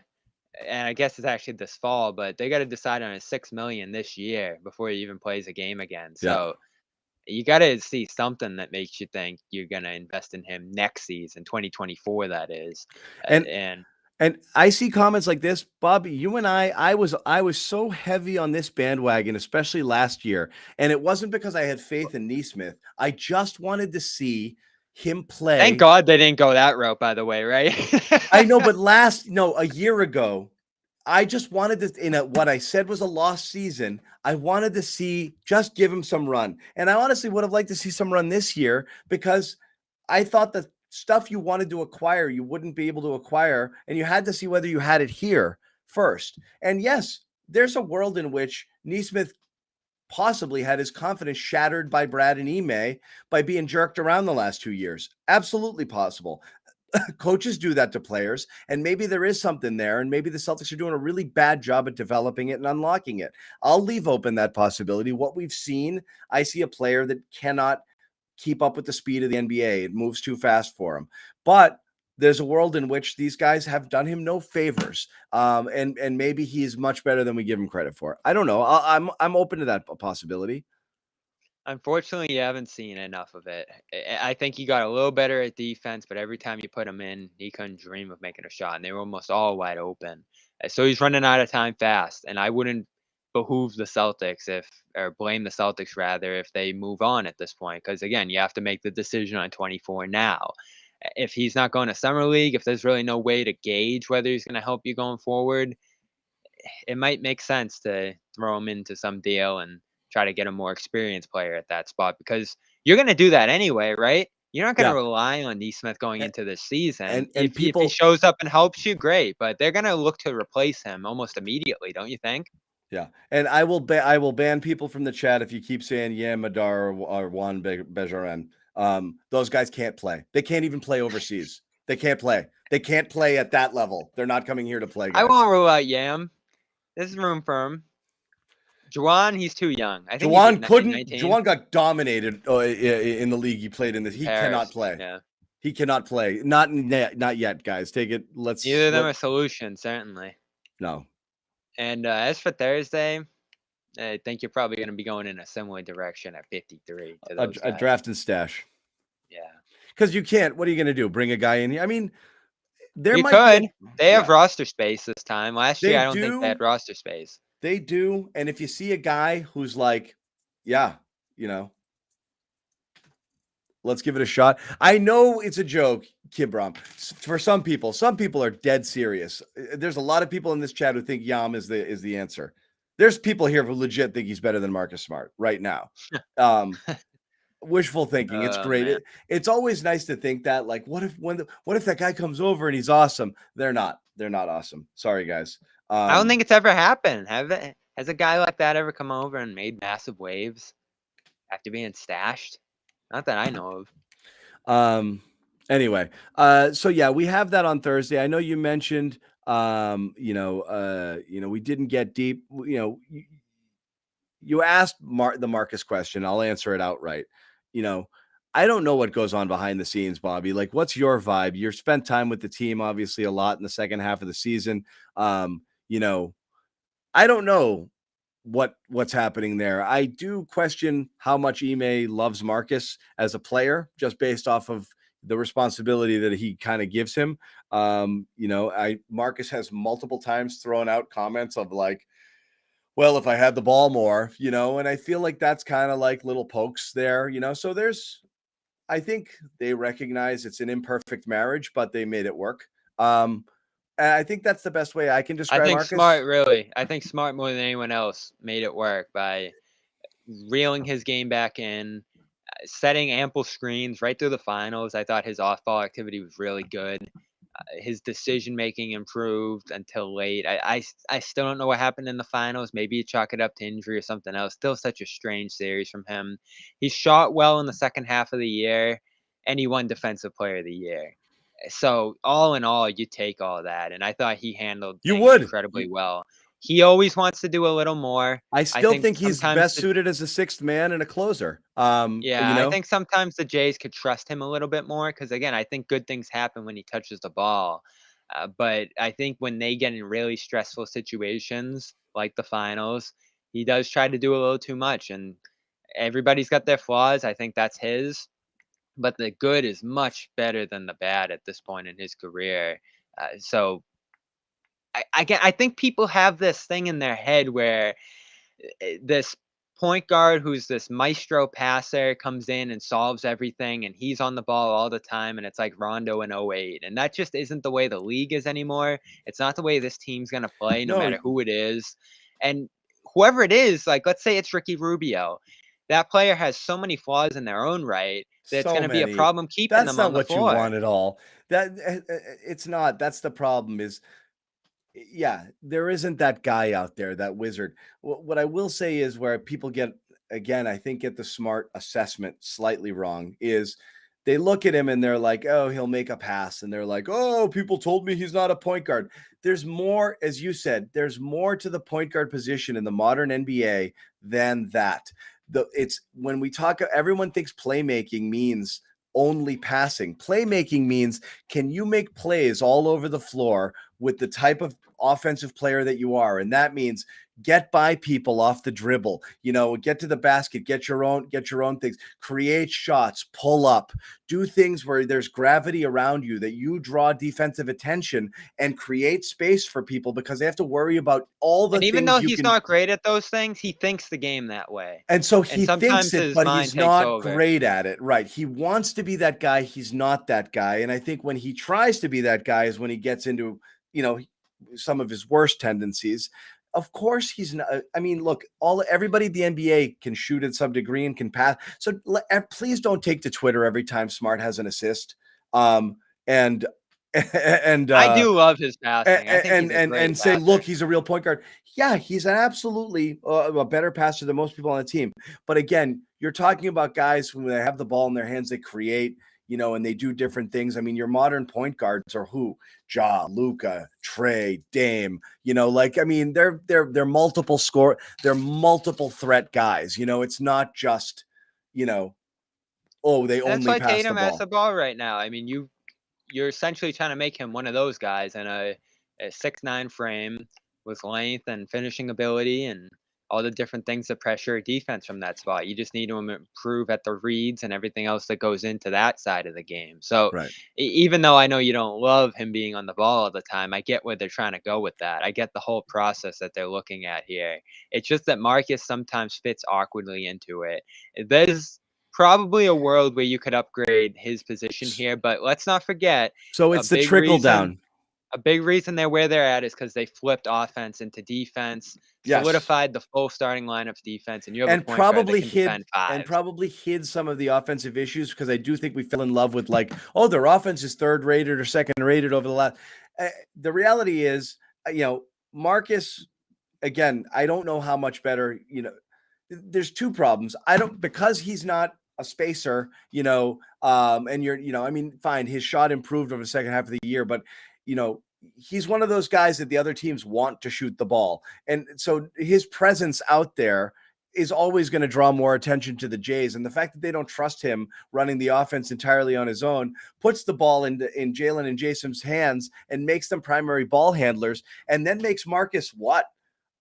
and I guess it's actually this fall, but they got to decide on a $6 million this year before he even plays a game again. Yeah. So you got to see something that makes you think you're going to invest in him next season, 2024, that is. And And And I see comments like this, Bob. You and I was so heavy on this bandwagon, especially last year, and it wasn't because I had faith in Neesmith. I just wanted to see him thank play. God they didn't go that route, by the way, right? I know, but a year ago, I just wanted to, what I said was a lost season. I wanted to just give him some run, and I honestly would have liked to see some run this year because I thought the stuff you wanted to acquire, you wouldn't be able to acquire, and you had to see whether you had it here first. And yes, there's a world in which Neesmith possibly had his confidence shattered by Brad and Ime by being jerked around the last 2 years. Absolutely possible. Coaches do that to players, and maybe there is something there, and maybe the Celtics are doing a really bad job at developing it and unlocking it. I'll leave open that possibility. What we've seen, I see a player that cannot keep up with the speed of the NBA. It moves too fast for him. But there's a world in which these guys have done him no favors, and maybe he's much better than we give him credit for. I don't know. I'm open to that possibility. Unfortunately, you haven't seen enough of it. I think he got a little better at defense, but every time you put him in, he couldn't dream of making a shot, and they were almost all wide open. So he's running out of time fast, and I wouldn't behoove the Celtics or blame the Celtics rather if they move on at this point, because again, you have to make the decision on 24 now. If he's not going to summer league, if there's really no way to gauge whether he's going to help you going forward, it might make sense to throw him into some deal and try to get a more experienced player at that spot, because you're going to do that anyway, right? You're not going to Yeah, rely on Neesmith going into this season. and If he people, shows up and helps you, great, but they're going to look to replace him almost immediately, don't you think? yeah, and I will ban people from the chat if you keep saying Madar or Juan Bejaran. Those guys can't play. They can't even play overseas. They can't play. They can't play at that level. They're not coming here to play, I guys. won't rule out Yam. There's room for him. Juwan, he's too young. I think he's Jawan like couldn't. 19. Jawan got dominated in the league he played in. This he cannot Paris. play. Yeah. He cannot play. Not yet, guys. Take it. Neither of them are solutions, certainly. No. And as for Thursday, I think you're probably going to be going in a similar direction at 53 to those A guys. draft and stash. Yeah. Because you can't. What are you going to do? Bring a guy in here? I mean, there You might be. could. They have roster space this time. Last They year, I don't think they do. had roster space. They do. And if you see a guy who's like, yeah, let's give it a shot. I know it's a joke, Kibram. For some people are dead serious. There's a lot of people in this chat who think Yam is the answer. There's people here who legit think he's better than Marcus Smart right now. Wishful thinking. It's great. It's always nice to think that. Like, what if that guy comes over and he's awesome? They're not. They're not awesome. Sorry, guys. I don't think it's ever happened. Has a guy like that ever come over and made massive waves after being stashed? Not that I know of. Anyway, so yeah, we have that on Thursday. I know you mentioned, we didn't get deep. You asked the Marcus question. I'll answer it outright. You know, I don't know what goes on behind the scenes, Bobby. Like, what's your vibe? You spent time with the team, obviously, a lot in the second half of the season. Um, you know, I don't know what's happening there. I do question how much Ime loves Marcus as a player, just based off of the responsibility that he kind of gives him. Marcus has multiple times thrown out comments of like, well, if I had the ball more, and I feel like that's kind of like little pokes there, So I think they recognize it's an imperfect marriage, but they made it work. And I think that's the best way I can describe Marcus. I think Smart more than anyone else made it work by reeling his game back in, setting ample screens right through the finals. I thought his off-ball activity was really good. His decision making improved until late. I still don't know what happened in the finals. Maybe you chalk it up to injury or something else. Still such a strange series from him. He shot well in the second half of the year, and he won Defensive Player of the Year. So all in all, you take all that, and I thought he handled You things would. incredibly well. He always wants to do a little more. I I still think think he's sometimes best suited as a sixth man and a closer. yeah, I think sometimes the Jays could trust him a little bit more because, again, I think good things happen when he touches the ball. But I think when they get in really stressful situations like the finals, he does try to do a little too much. And everybody's got their flaws. I think that's his. But the good is much better than the bad at this point in his career. So I think people have this thing in their head where this point guard who's this maestro passer comes in and solves everything and he's on the ball all the time and it's like Rondo in '08, and that just isn't the way the league is anymore. It's not the way this team's going to play no No, matter who it is. And whoever it is, like let's say it's Ricky Rubio. That player has so many flaws in their own right that it's so going to be a many. problem keeping That's them on not the what you floor. want at all. It's not. That's the problem is yeah, there isn't that guy out there, that wizard. What I will say is where people get, again, I think get the Smart assessment slightly wrong is they look at him and they're like, oh, he'll make a pass. And they're like, oh, people told me he's not a point guard. There's more, as you said, there's more to the point guard position in the modern NBA than that. It's when we talk, everyone thinks playmaking means only passing. Playmaking means, can you make plays all over the floor with the type of offensive player that you are? And that means get by people off the dribble, get to the basket, get your own things, create shots, pull up, do things where there's gravity around you that you draw defensive attention and create space for people because they have to worry about all the And even though things you he's can. not great at those things, he thinks the game that way. And so And he thinks sometimes it, his but mind he's takes not over. great at it. Right. He wants to be that guy. He's not that guy. And I think when he tries to be that guy is when he gets into, some of his worst tendencies. Of course, he's not. I mean, look, everybody in the NBA can shoot at some degree and can pass. So please don't take to Twitter every time Smart has an assist. And and I do love his passing. I think he's a great and say, look, passer. he's a real point guard. Yeah, he's an absolutely a better passer than most people on the team. But again, you're talking about guys when they have the ball in their hands, they create, and they do different things. I mean, your modern point guards are who? Ja, Luca, Trey, Dame. They're multiple score, they're multiple threat guys. It's not just, oh, they That's only why pass the Tatum has ball. the ball right now. I mean, you're essentially trying to make him one of those guys in a 6'9" frame with length and finishing ability and all the different things that pressure defense from that spot. You just need to improve at the reads and everything else that goes into that side of the game. So Right. even though I know you don't love him being on the ball all the time, I get where they're trying to go with that. I get the whole process that they're looking at here. It's just that Marcus sometimes fits awkwardly into it. There's probably a world where you could upgrade his position here, but let's not forget So a it's the big trickle reason down. a big reason they're where they're at is because they flipped offense into defense, Yes. solidified the full starting lineup's defense, and you have a And point guard that probably can hid defend five. some of the offensive issues because I do think we fell in love with like, oh, their offense is third rated or second rated over the last. The reality is, Marcus. Again, I don't know how much better. There's two problems. I don't because he's not a spacer, and I mean, fine, his shot improved over the second half of the year, but he's one of those guys that the other teams want to shoot the ball. And so his presence out there is always going to draw more attention to the Jays. And the fact that they don't trust him running the offense entirely on his own puts the ball in Jalen and Jason's hands and makes them primary ball handlers, and then makes Marcus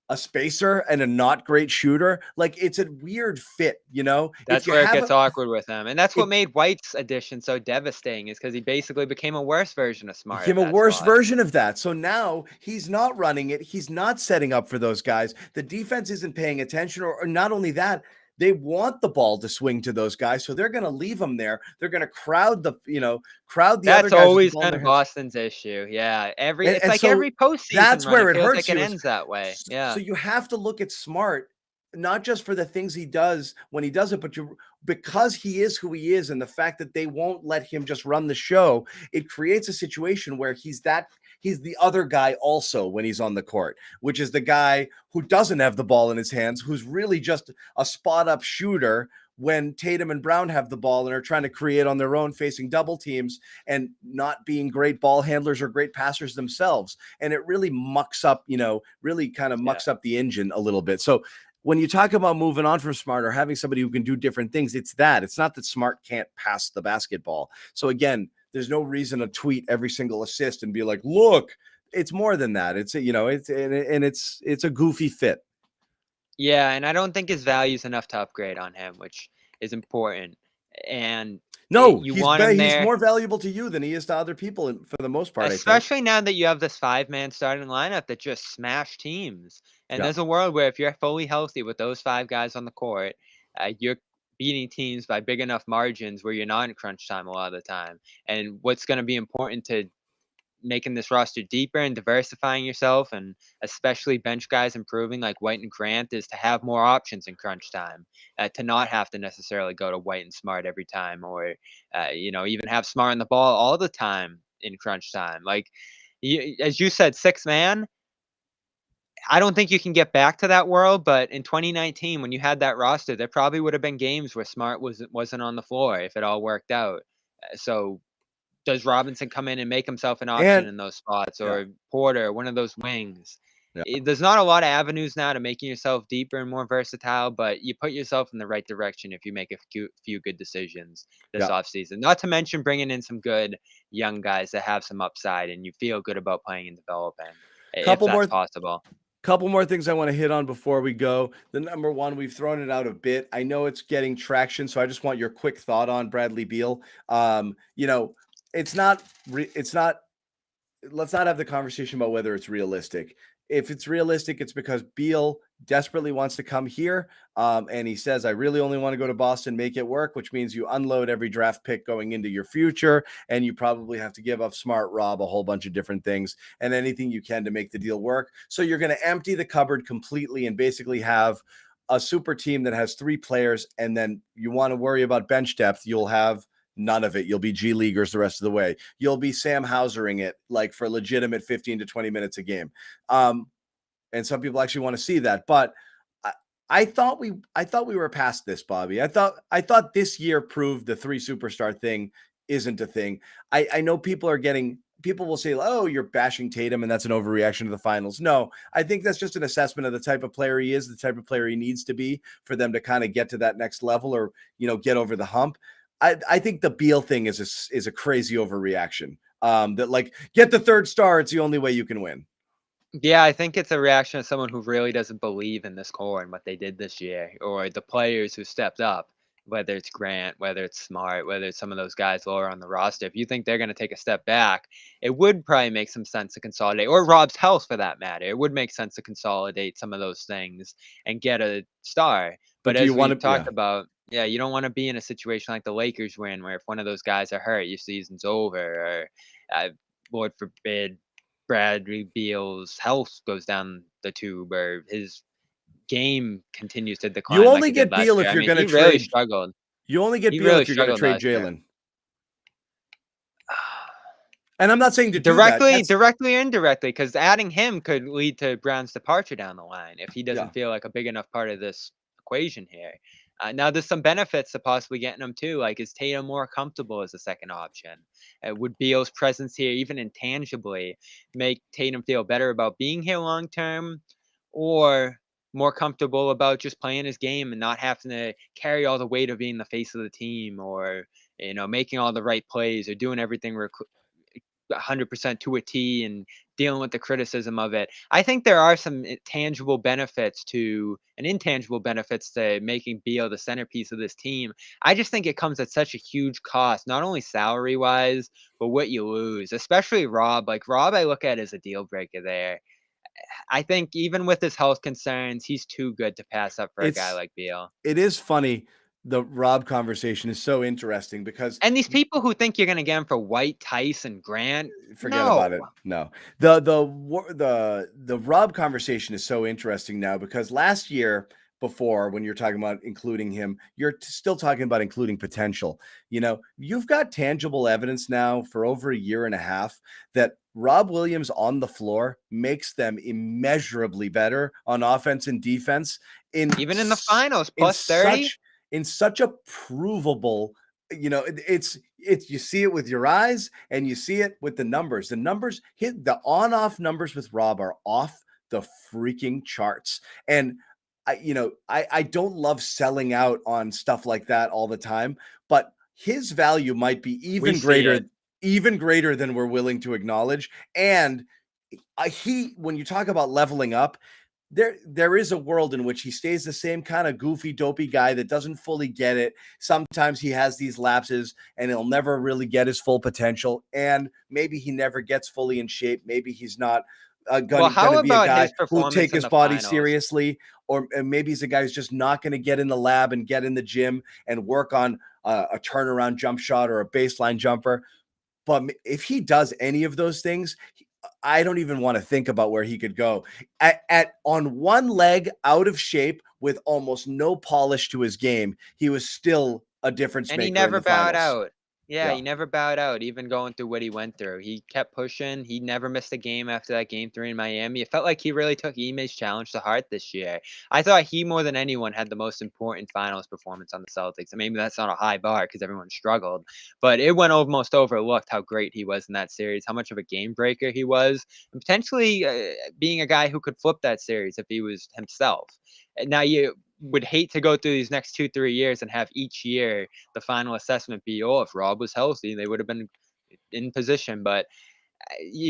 a spacer and a not great shooter. Like, it's a weird fit, That's if you where it have gets awkward with him, and that's what it made White's addition so devastating, is because he basically became a worse version of Smart became at a that worse spot. version of that. So now he's not running it. He's not setting up for those guys. The defense isn't paying attention, or not only that, they want the ball to swing to those guys. So they're going to leave them there. They're going to crowd the other That's guys with the always ball in been their hands. Boston's issue. Yeah, And, it's and like so every postseason that's run, where it it feels hurts like it you. ends that way. So Yeah. you have to look at Smart, not just for the things he does when he does it, but because he is who he is, and the fact that they won't let him just run the show, it creates a situation where he's the other guy also when he's on the court, which is the guy who doesn't have the ball in his hands, who's really just a spot up shooter when Tatum and Brown have the ball and are trying to create on their own, facing double teams and not being great ball handlers or great passers themselves. And it really mucks up, really kind of mucks up the engine a little bit. So when you talk about moving on from Smart or having somebody who can do different things, it's not that Smart can't pass the basketball. So again, there's no reason to tweet every single assist and be like, look, it's more than that. It's it's a goofy fit. Yeah, and I don't think his value's enough to upgrade on him, which is important. And No, you want him he's there, more valuable to you than he is to other people, for the most part, I think. especially now that you have this 5-man starting lineup that just smash teams. And Yeah. there's a world where if you're fully healthy with those 5 guys on the court, you're beating teams by big enough margins where you're not in crunch time a lot of the time. And what's going to be important to making this roster deeper and diversifying yourself, and especially bench guys improving like White and Grant, is to have more options in crunch time, to not have to necessarily go to White and Smart every time, or even have Smart on the ball all the time in crunch time. Like, as you said, 6-man. I don't think you can get back to that world, but in 2019, when you had that roster, there probably would have been games where Smart wasn't on the floor if it all worked out. So does Robinson come in and make himself an option And in those spots, yeah, or Porter, one of those wings? yeah. There's not a lot of avenues now to making yourself deeper and more versatile, but you put yourself in the right direction if you make a few good decisions this Yeah. offseason. Not to mention bringing in some good young guys that have some upside and you feel good about playing and developing, if Couple that's more possible. Couple more things I want to hit on before we go. The number one, we've thrown it out a bit. I know it's getting traction, so I just want your quick thought on Bradley Beal. It's not. Let's not have the conversation about whether it's realistic. If it's realistic, it's because Beal desperately wants to come here. And he says, I really only want to go to Boston, make it work, which means you unload every draft pick going into your future. And you probably have to give up Smart, Rob, a whole bunch of different things and anything you can to make the deal work. So you're going to empty the cupboard completely and basically have a super team that has 3 players. And then you want to worry about bench depth. You'll have none of it. You'll be G Leaguers the rest of the way. You'll be Sam Hausering it, like, for legitimate 15 to 20 minutes a game. And some people actually want to see that. But I thought we were past this, Bobby. I thought this year proved the 3 superstar thing isn't a thing. I know people will say, oh, you're bashing Tatum and that's an overreaction to the finals. No, I think that's just an assessment of the type of player he is, the type of player he needs to be for them to kind of get to that next level, or, get over the hump. I think the Beal thing is a crazy overreaction. That, like, get the 3rd star. It's the only way you can win. Yeah, I think it's a reaction of someone who really doesn't believe in this core and what they did this year, or the players who stepped up, whether it's Grant, whether it's Smart, whether it's some of those guys lower on the roster. If you think they're going to take a step back, it would probably make some sense to consolidate, or Rob's health for that matter. It would make sense to consolidate some of those things and get a star. But But do you as want we've to? Yeah. talked about, yeah, you don't want to be in a situation like the Lakers were in, where if one of those guys are hurt, your season's over, or Lord forbid, Bradley Beal's health goes down the tube, or his game continues to You decline like only it did get last Beal year. if I you're mean, going to he really trade. struggled. You only get He Beal really if you're going to struggled trade last year. Jalen. And I'm not saying to do that. Directly or indirectly, because adding him could lead to Brown's departure down the line if he Yeah. doesn't feel like a big enough part of this equation here. Now there's some benefits to possibly getting him too. Like, is Tatum more comfortable as a second option? Would Beal's presence here, even intangibly, make Tatum feel better about being here long term, or more comfortable about just playing his game and not having to carry all the weight of being the face of the team, or making all the right plays or doing everything 100% to a T and dealing with the criticism of it. I think there are some tangible benefits to and intangible benefits to making Beal the centerpiece of this team. I just think it comes at such a huge cost, not only salary wise, but what you lose, especially Rob. Like Rob, I look at as a deal breaker there. I think even with his health concerns, he's too good to pass up for a guy It's like Beal. it is funny. The Rob conversation is so interesting because And these people who think you're going to get him for White, Tyson, Grant, forget no. about it. No, the Rob conversation is so interesting now because last year, before, when you're talking about including him, you're still talking about including potential. You've got tangible evidence now for over a year and a half that Rob Williams on the floor makes them immeasurably better on offense and defense in Even in the finals, in plus 30. such a provable. It's you see it with your eyes and you see it with the numbers. The numbers hit the on-off numbers with Rob are off the freaking charts. And I don't love selling out on stuff like that all the time, but his value might be We see it. even greater than we're willing to acknowledge. And when you talk about leveling up, there is a world in which he stays the same kind of goofy, dopey guy that doesn't fully get it. Sometimes he has these lapses and he'll never really get his full potential. And maybe he never gets fully in shape. Maybe he's not Well, going how to be a about guy his who will take performance in his the body finals? seriously, or maybe he's a guy who's just not going to get in the lab and get in the gym and work on a turnaround jump shot or a baseline jumper. But if he does any of those things, I don't even want to think about where he could go. At on one leg, out of shape, with almost no polish to his game, he was still a difference And he maker in never the bowed finals. out. Yeah, Yeah. he never bowed out, even going through what he went through. He kept pushing. He never missed a game after that game 3 in Miami. It felt like he really took Ime's challenge to heart this year. I thought he, more than anyone, had the most important finals performance on the Celtics. And maybe that's not a high bar because everyone struggled, but it went almost overlooked how great he was in that series, how much of a game breaker he was, and potentially being a guy who could flip that series if he was himself. And now you would hate to go through these next 2, 3 years and have each year the final assessment be, oh, if Rob was healthy, they would have been in position. But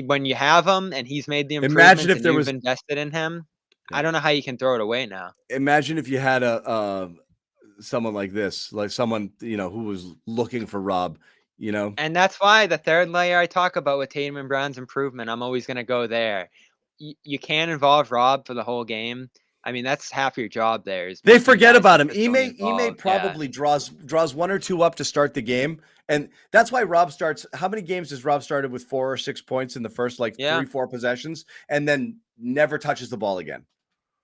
when you have him and he's made the Imagine improvements if and there you've was invested in him, I yeah. don't know how you can throw it away now. Imagine if you had a someone like this, like someone, who was looking for Rob, you know. And that's why the third layer I talk about with Tatum and Brown's improvement, I'm always going to go there. You can't involve Rob for the whole game. I mean, that's half your job there is They making forget guys about him. consistently Ime involved. Yeah. probably draws one or two up to start the game, and that's why Rob starts. How many games does Rob started with 4 or 6 points in the first like Yeah. 3-4 possessions, and then never touches the ball again?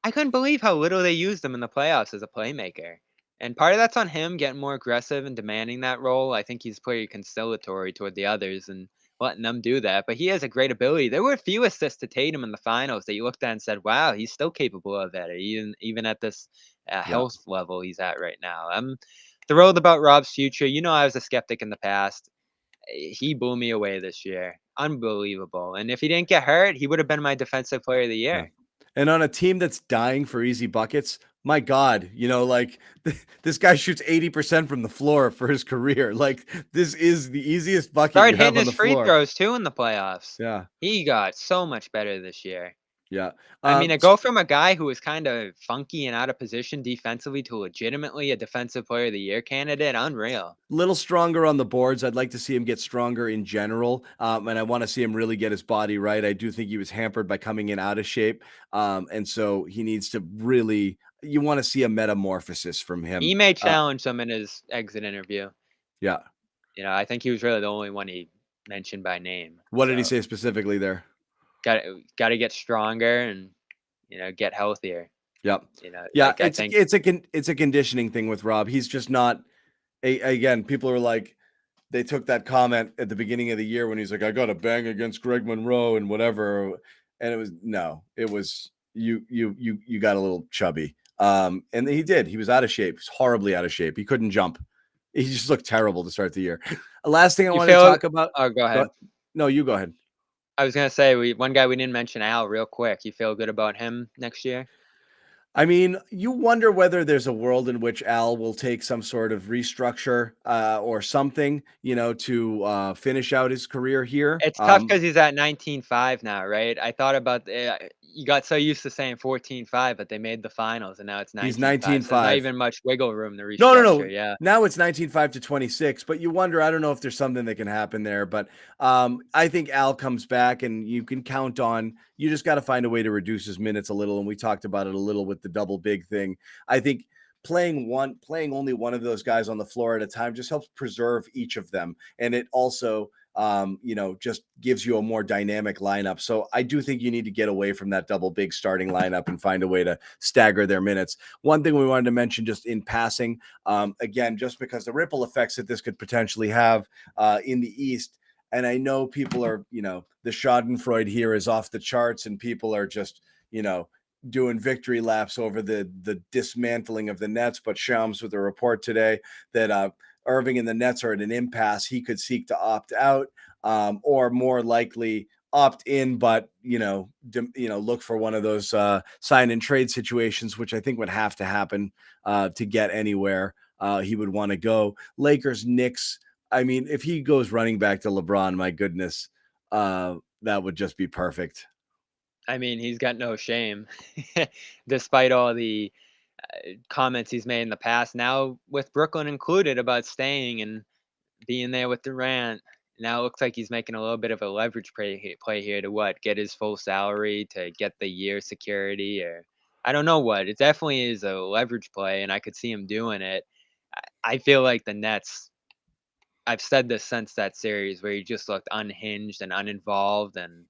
I couldn't believe how little they used him in the playoffs as a playmaker. And part of that's on him getting more aggressive and demanding that role. I think he's pretty conciliatory toward the others and letting them do that. But he has a great ability. There were a few assists to Tatum in the finals that you looked at and said, wow, he's still capable of that, even at this Yeah. health level he's at right now. I'm thrilled about Rob's future. I was a skeptic in the past. He blew me away this year. Unbelievable. And if he didn't get hurt, he would have been my defensive player of the Yeah. year. And on a team that's dying for easy buckets, my God, like this guy shoots 80% from the floor for his career. Like this is the easiest bucket you Started have hitting on his the free floor. throws too in the playoffs. Yeah. He got so much better this year. Yeah. I mean, to go from a guy who was kind of funky and out of position defensively to legitimately a defensive player of the year candidate, unreal. Little stronger on the boards. I'd like to see him get stronger in general. And I want to see him really get his body right. I do think he was hampered by coming in out of shape. And so he needs to really, you want to see a metamorphosis from him. He may challenge him in his exit interview. Yeah. I think he was really the only one he mentioned by name. What did he So say specifically there? got to get stronger and get healthier. Yep. Yeah. Like I think It's a conditioning thing with Rob. He's just not, again, people are like, they took that comment at the beginning of the year when he's like, I got to bang against Greg Monroe and whatever. And it was, no, it was, you got a little chubby. And he did. He was out of shape. He was horribly out of shape. He couldn't jump. He just looked terrible to start the year. Last thing I You wanted to feel talk about. Oh, go ahead. No, you go ahead. I was gonna say, one guy we didn't mention, Al, real quick. You feel good about him next year? I mean, you wonder whether there's a world in which Al will take some sort of restructure or something, to finish out his career here. It's tough because he's at 19.5 now, right? I thought about you got so used to saying 14.5, but they made the finals, and now it's He's 19.5, so there's not 19.5. even much wiggle room to No, no, no. restructure, yeah. Now it's 19.5 to 26, but you wonder, I don't know if there's something that can happen there, but I think Al comes back and you can count on, you just got to find a way to reduce his minutes a little. And we talked about it a little with the double big thing. I think playing only one of those guys on the floor at a time just helps preserve each of them. And it also, just gives you a more dynamic lineup. So I do think you need to get away from that double big starting lineup and find a way to stagger their minutes. One thing we wanted to mention just in passing, again, just because the ripple effects that this could potentially have in the East. And I know people are, the Schadenfreude here is off the charts and people are just, doing victory laps over the dismantling of the Nets. But Shams with a report today that Irving and the Nets are at an impasse. He could seek to opt out, or more likely opt in, but look for one of those sign and trade situations, which I think would have to happen to get anywhere he would want to go. Lakers, Knicks. I mean, if he goes running back to LeBron, my goodness, that would just be perfect. I mean, he's got no shame, despite all the comments he's made in the past. Now, with Brooklyn included about staying and being there with Durant, now it looks like he's making a little bit of a leverage play here to get his full salary, to get the year security, or I don't know what. It definitely is a leverage play, and I could see him doing it. I feel like the Nets. I've said this since that series where he just looked unhinged and uninvolved, and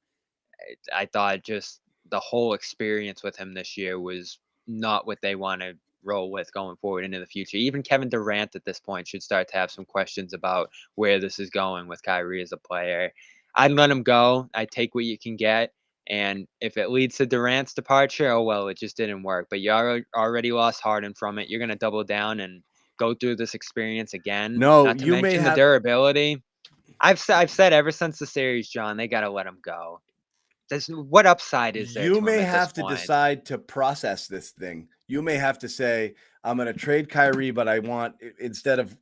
I thought just the whole experience with him this year was not what they want to roll with going forward into the future. Even Kevin Durant at this point should start to have some questions about where this is going with Kyrie as a player. I'd let him go. I'd take what you can get. And if it leads to Durant's departure, oh well, it just didn't work. But you already lost Harden from it. You're going to double down and go through this experience again. No, Not to you may mention the have durability. I've said ever since the series, John, they got to let him go. What upside is there you to him may at this have to point? decide to process this thing. You may have to say, I'm going to trade Kyrie, but I want, instead of,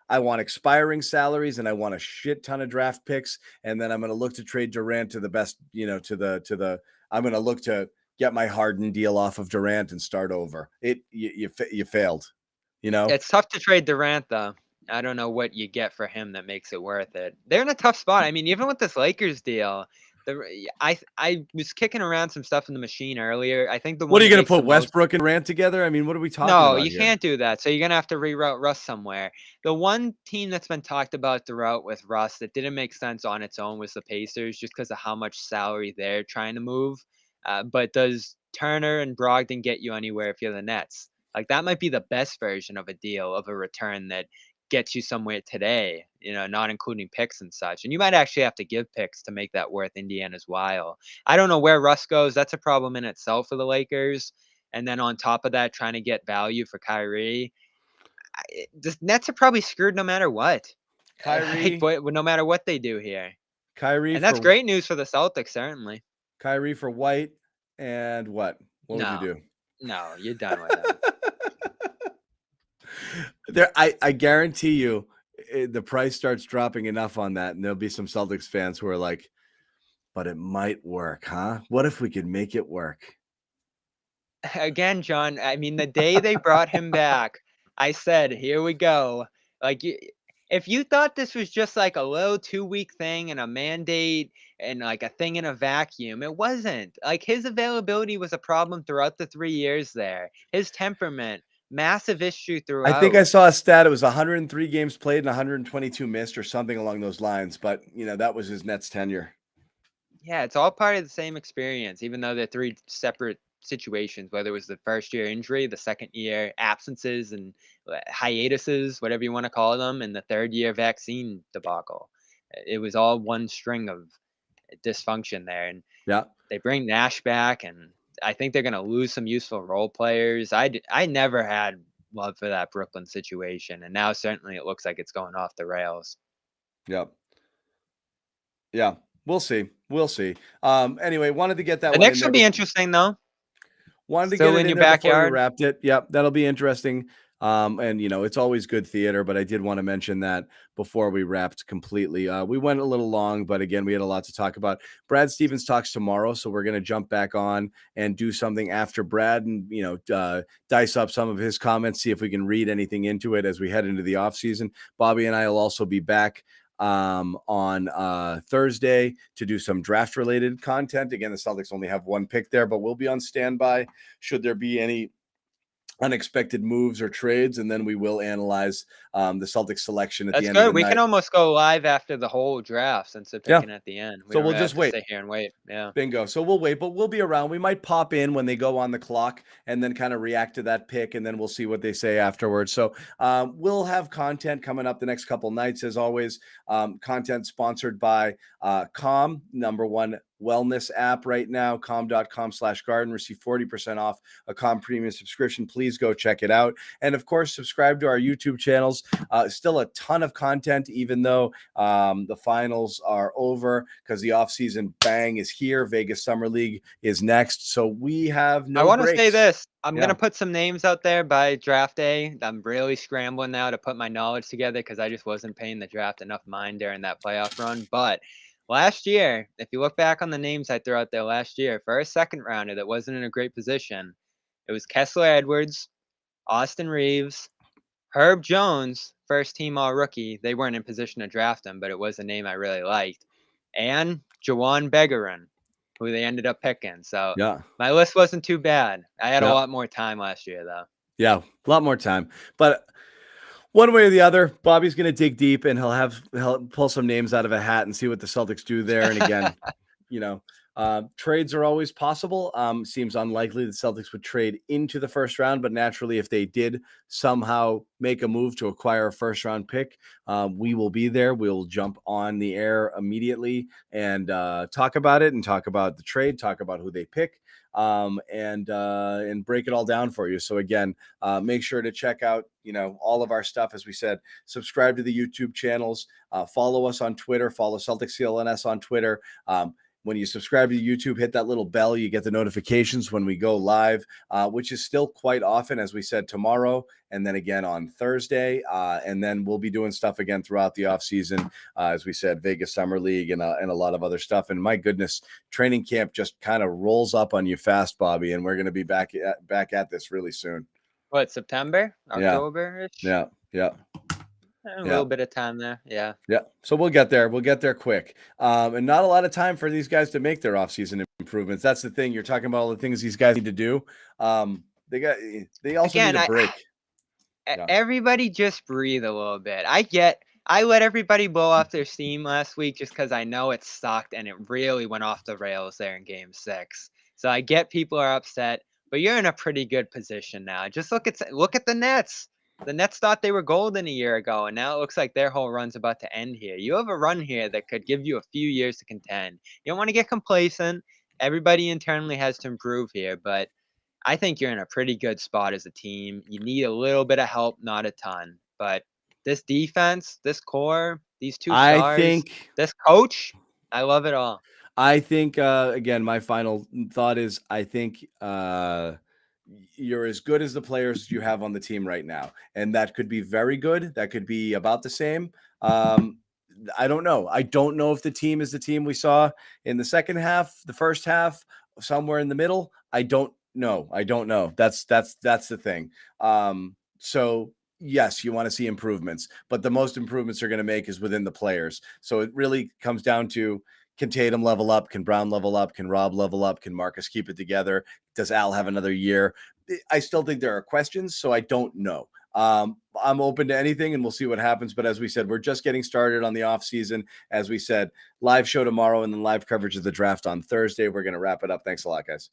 I want expiring salaries and I want a shit ton of draft picks. And then I'm going to look to trade Durant to the best, I'm going to look to get my Harden deal off of Durant and start over. You failed, It's tough to trade Durant, though. I don't know what you get for him that makes it worth it. They're in a tough spot. I mean, even with this Lakers deal, I was kicking around some stuff in the machine earlier. I think the What one are you that going to makes the put most. Westbrook and Durant together? I mean, what are we talking No, about you here? can't do that. So you're gonna have to reroute Russ somewhere. The one team that's been talked about throughout with Russ that didn't make sense on its own was the Pacers, just because of how much salary they're trying to move. But does Turner and Brogdon get you anywhere if you're the Nets? Like that might be the best version of a deal of a return that gets you somewhere today. Not including picks and such. And you might actually have to give picks to make that worth Indiana's while. I don't know where Russ goes. That's a problem in itself for the Lakers. And then on top of that, trying to get value for Kyrie. The Nets are probably screwed no matter what. Like, Kyrie, no matter what they do here. Kyrie And that's for great news for the Celtics, certainly. Kyrie for White, and what? What would you No, do? no, you're done with him. I guarantee you, the price starts dropping enough on that, and there'll be some Celtics fans who are like, "But it might work, huh? What if we could make it work?" Again, John, I mean, the day they brought him back, I said, "Here we go." Like, if you thought this was just like a little 2-week thing and a mandate and like a thing in a vacuum, it wasn't. Like, his availability was a problem throughout the 3 years there. His temperament, massive issue I think I throughout. saw a stat. It was 103 games played and 122 missed, or something along those lines. But that was his Nets tenure. Yeah, it's all part of the same experience, even though they're three separate situations, whether it was the first year injury, the second year absences and hiatuses, whatever you want to call them, and the third year vaccine debacle. It was all one string of dysfunction there. And Yeah. they bring Nash back, and I think they're gonna lose some useful role players. I never had love for that Brooklyn situation, and now certainly it looks like it's going off the rails. Yep. Yeah. We'll see. We'll see. Anyway, wanted to get that The one in Knicks there. will be interesting though. Wanted to get Still it in in your there before we backyard. wrapped it. Yep, that'll be interesting. And it's always good theater, but I did want to mention that before we wrapped completely. We went a little long, but again, we had a lot to talk about. Brad Stevens talks tomorrow, so we're going to jump back on and do something after Brad, and dice up some of his comments, see if we can read anything into it as we head into the off season. Bobby and I will also be back on Thursday to do some draft related content. Again, the Celtics only have one pick there, but we'll be on standby should there be any unexpected moves or trades, and then we will analyze the Celtics selection at the That's end of the good. We night. can almost go live after the whole draft since they're Yeah. picking at the end. We So don't we'll really have just to wait. sit here and wait. Yeah. Bingo. So we'll wait, but we'll be around. We might pop in when they go on the clock and then kind of react to that pick, and then we'll see what they say afterwards. So we'll have content coming up the next couple nights, as always. Content sponsored by Calm, #1 wellness app right now, calm.com/garden. Receive 40% off a Calm premium subscription. Please go check it out. And of course, subscribe to our YouTube channels. Still a ton of content, even though the finals are over, because the offseason bang is here. Vegas Summer League is next. So we have I no want to say breaks. this. I'm Yeah. gonna put some names out there by draft day. I'm really scrambling now to put my knowledge together because I just wasn't paying the draft enough mind during that playoff run. But last year, if you look back on the names I threw out there last year, for a second rounder that wasn't in a great position, it was Kessler Edwards, Austin Reeves, Herb Jones, first team all rookie. They weren't in position to draft him, but it was a name I really liked. And Jawan Begarin, who they ended up picking. So Yeah. my list wasn't too bad. I had a Yeah. lot more time last year, though. Yeah. A lot more time. But one way or the other, Bobby's going to dig deep, and he'll pull some names out of a hat and see what the Celtics do there. And again, you know, trades are always possible. Seems unlikely the Celtics would trade into the first round, but naturally, if they did somehow make a move to acquire a first round pick, we will be there. We'll jump on the air immediately and talk about it, and talk about the trade, talk about who they pick, and break it all down for you. So again, make sure to check out all of our stuff. As we said, subscribe to the YouTube channels, follow us on Twitter, follow Celtics CLNS on Twitter. When you subscribe to YouTube, hit that little bell. You get the notifications when we go live, which is still quite often, as we said, tomorrow, and then again on Thursday. And then we'll be doing stuff again throughout the offseason, as we said, Vegas Summer League and a lot of other stuff. And my goodness, training camp just kind of rolls up on you fast, Bobby, and we're going to be back at this really soon. What, September? Yeah. October-ish? Yeah. Yeah. A little bit of time there. Yeah. Yeah. So we'll get there. We'll get there quick. And not a lot of time for these guys to make their offseason improvements. That's the thing. You're talking about all the things these guys need to do. They also Again, need a break. Yeah. everybody just breathe a little bit. I let everybody blow off their steam last week just because I know it sucked and it really went off the rails there in Game 6. So I get people are upset, but you're in a pretty good position now. Just look at the Nets. The Nets thought they were golden a year ago, and now it looks like their whole run's about to end here. You have a run here that could give you a few years to contend. You don't want to get complacent. Everybody internally has to improve here, but I think you're in a pretty good spot as a team. You need a little bit of help, not a ton. But this defense, this core, these two I stars, think this coach, I love it all. again, my final thought is I think you're as good as the players you have on the team right now. And that could be very good. That could be about the same. I don't know. I don't know if the team is the team we saw in the second half, the first half, somewhere in the middle. I don't know. I don't know. That's the thing. So yes, you want to see improvements, but the most improvements you're going to make is within the players. So it really comes down to, can Tatum level up? Can Brown level up? Can Rob level up? Can Marcus keep it together? Does Al have another year? I still think there are questions, so I don't know. I'm open to anything, and we'll see what happens. But as we said, we're just getting started on the off season. As we said, live show tomorrow, and then live coverage of the draft on Thursday. We're going to wrap it up. Thanks a lot, guys.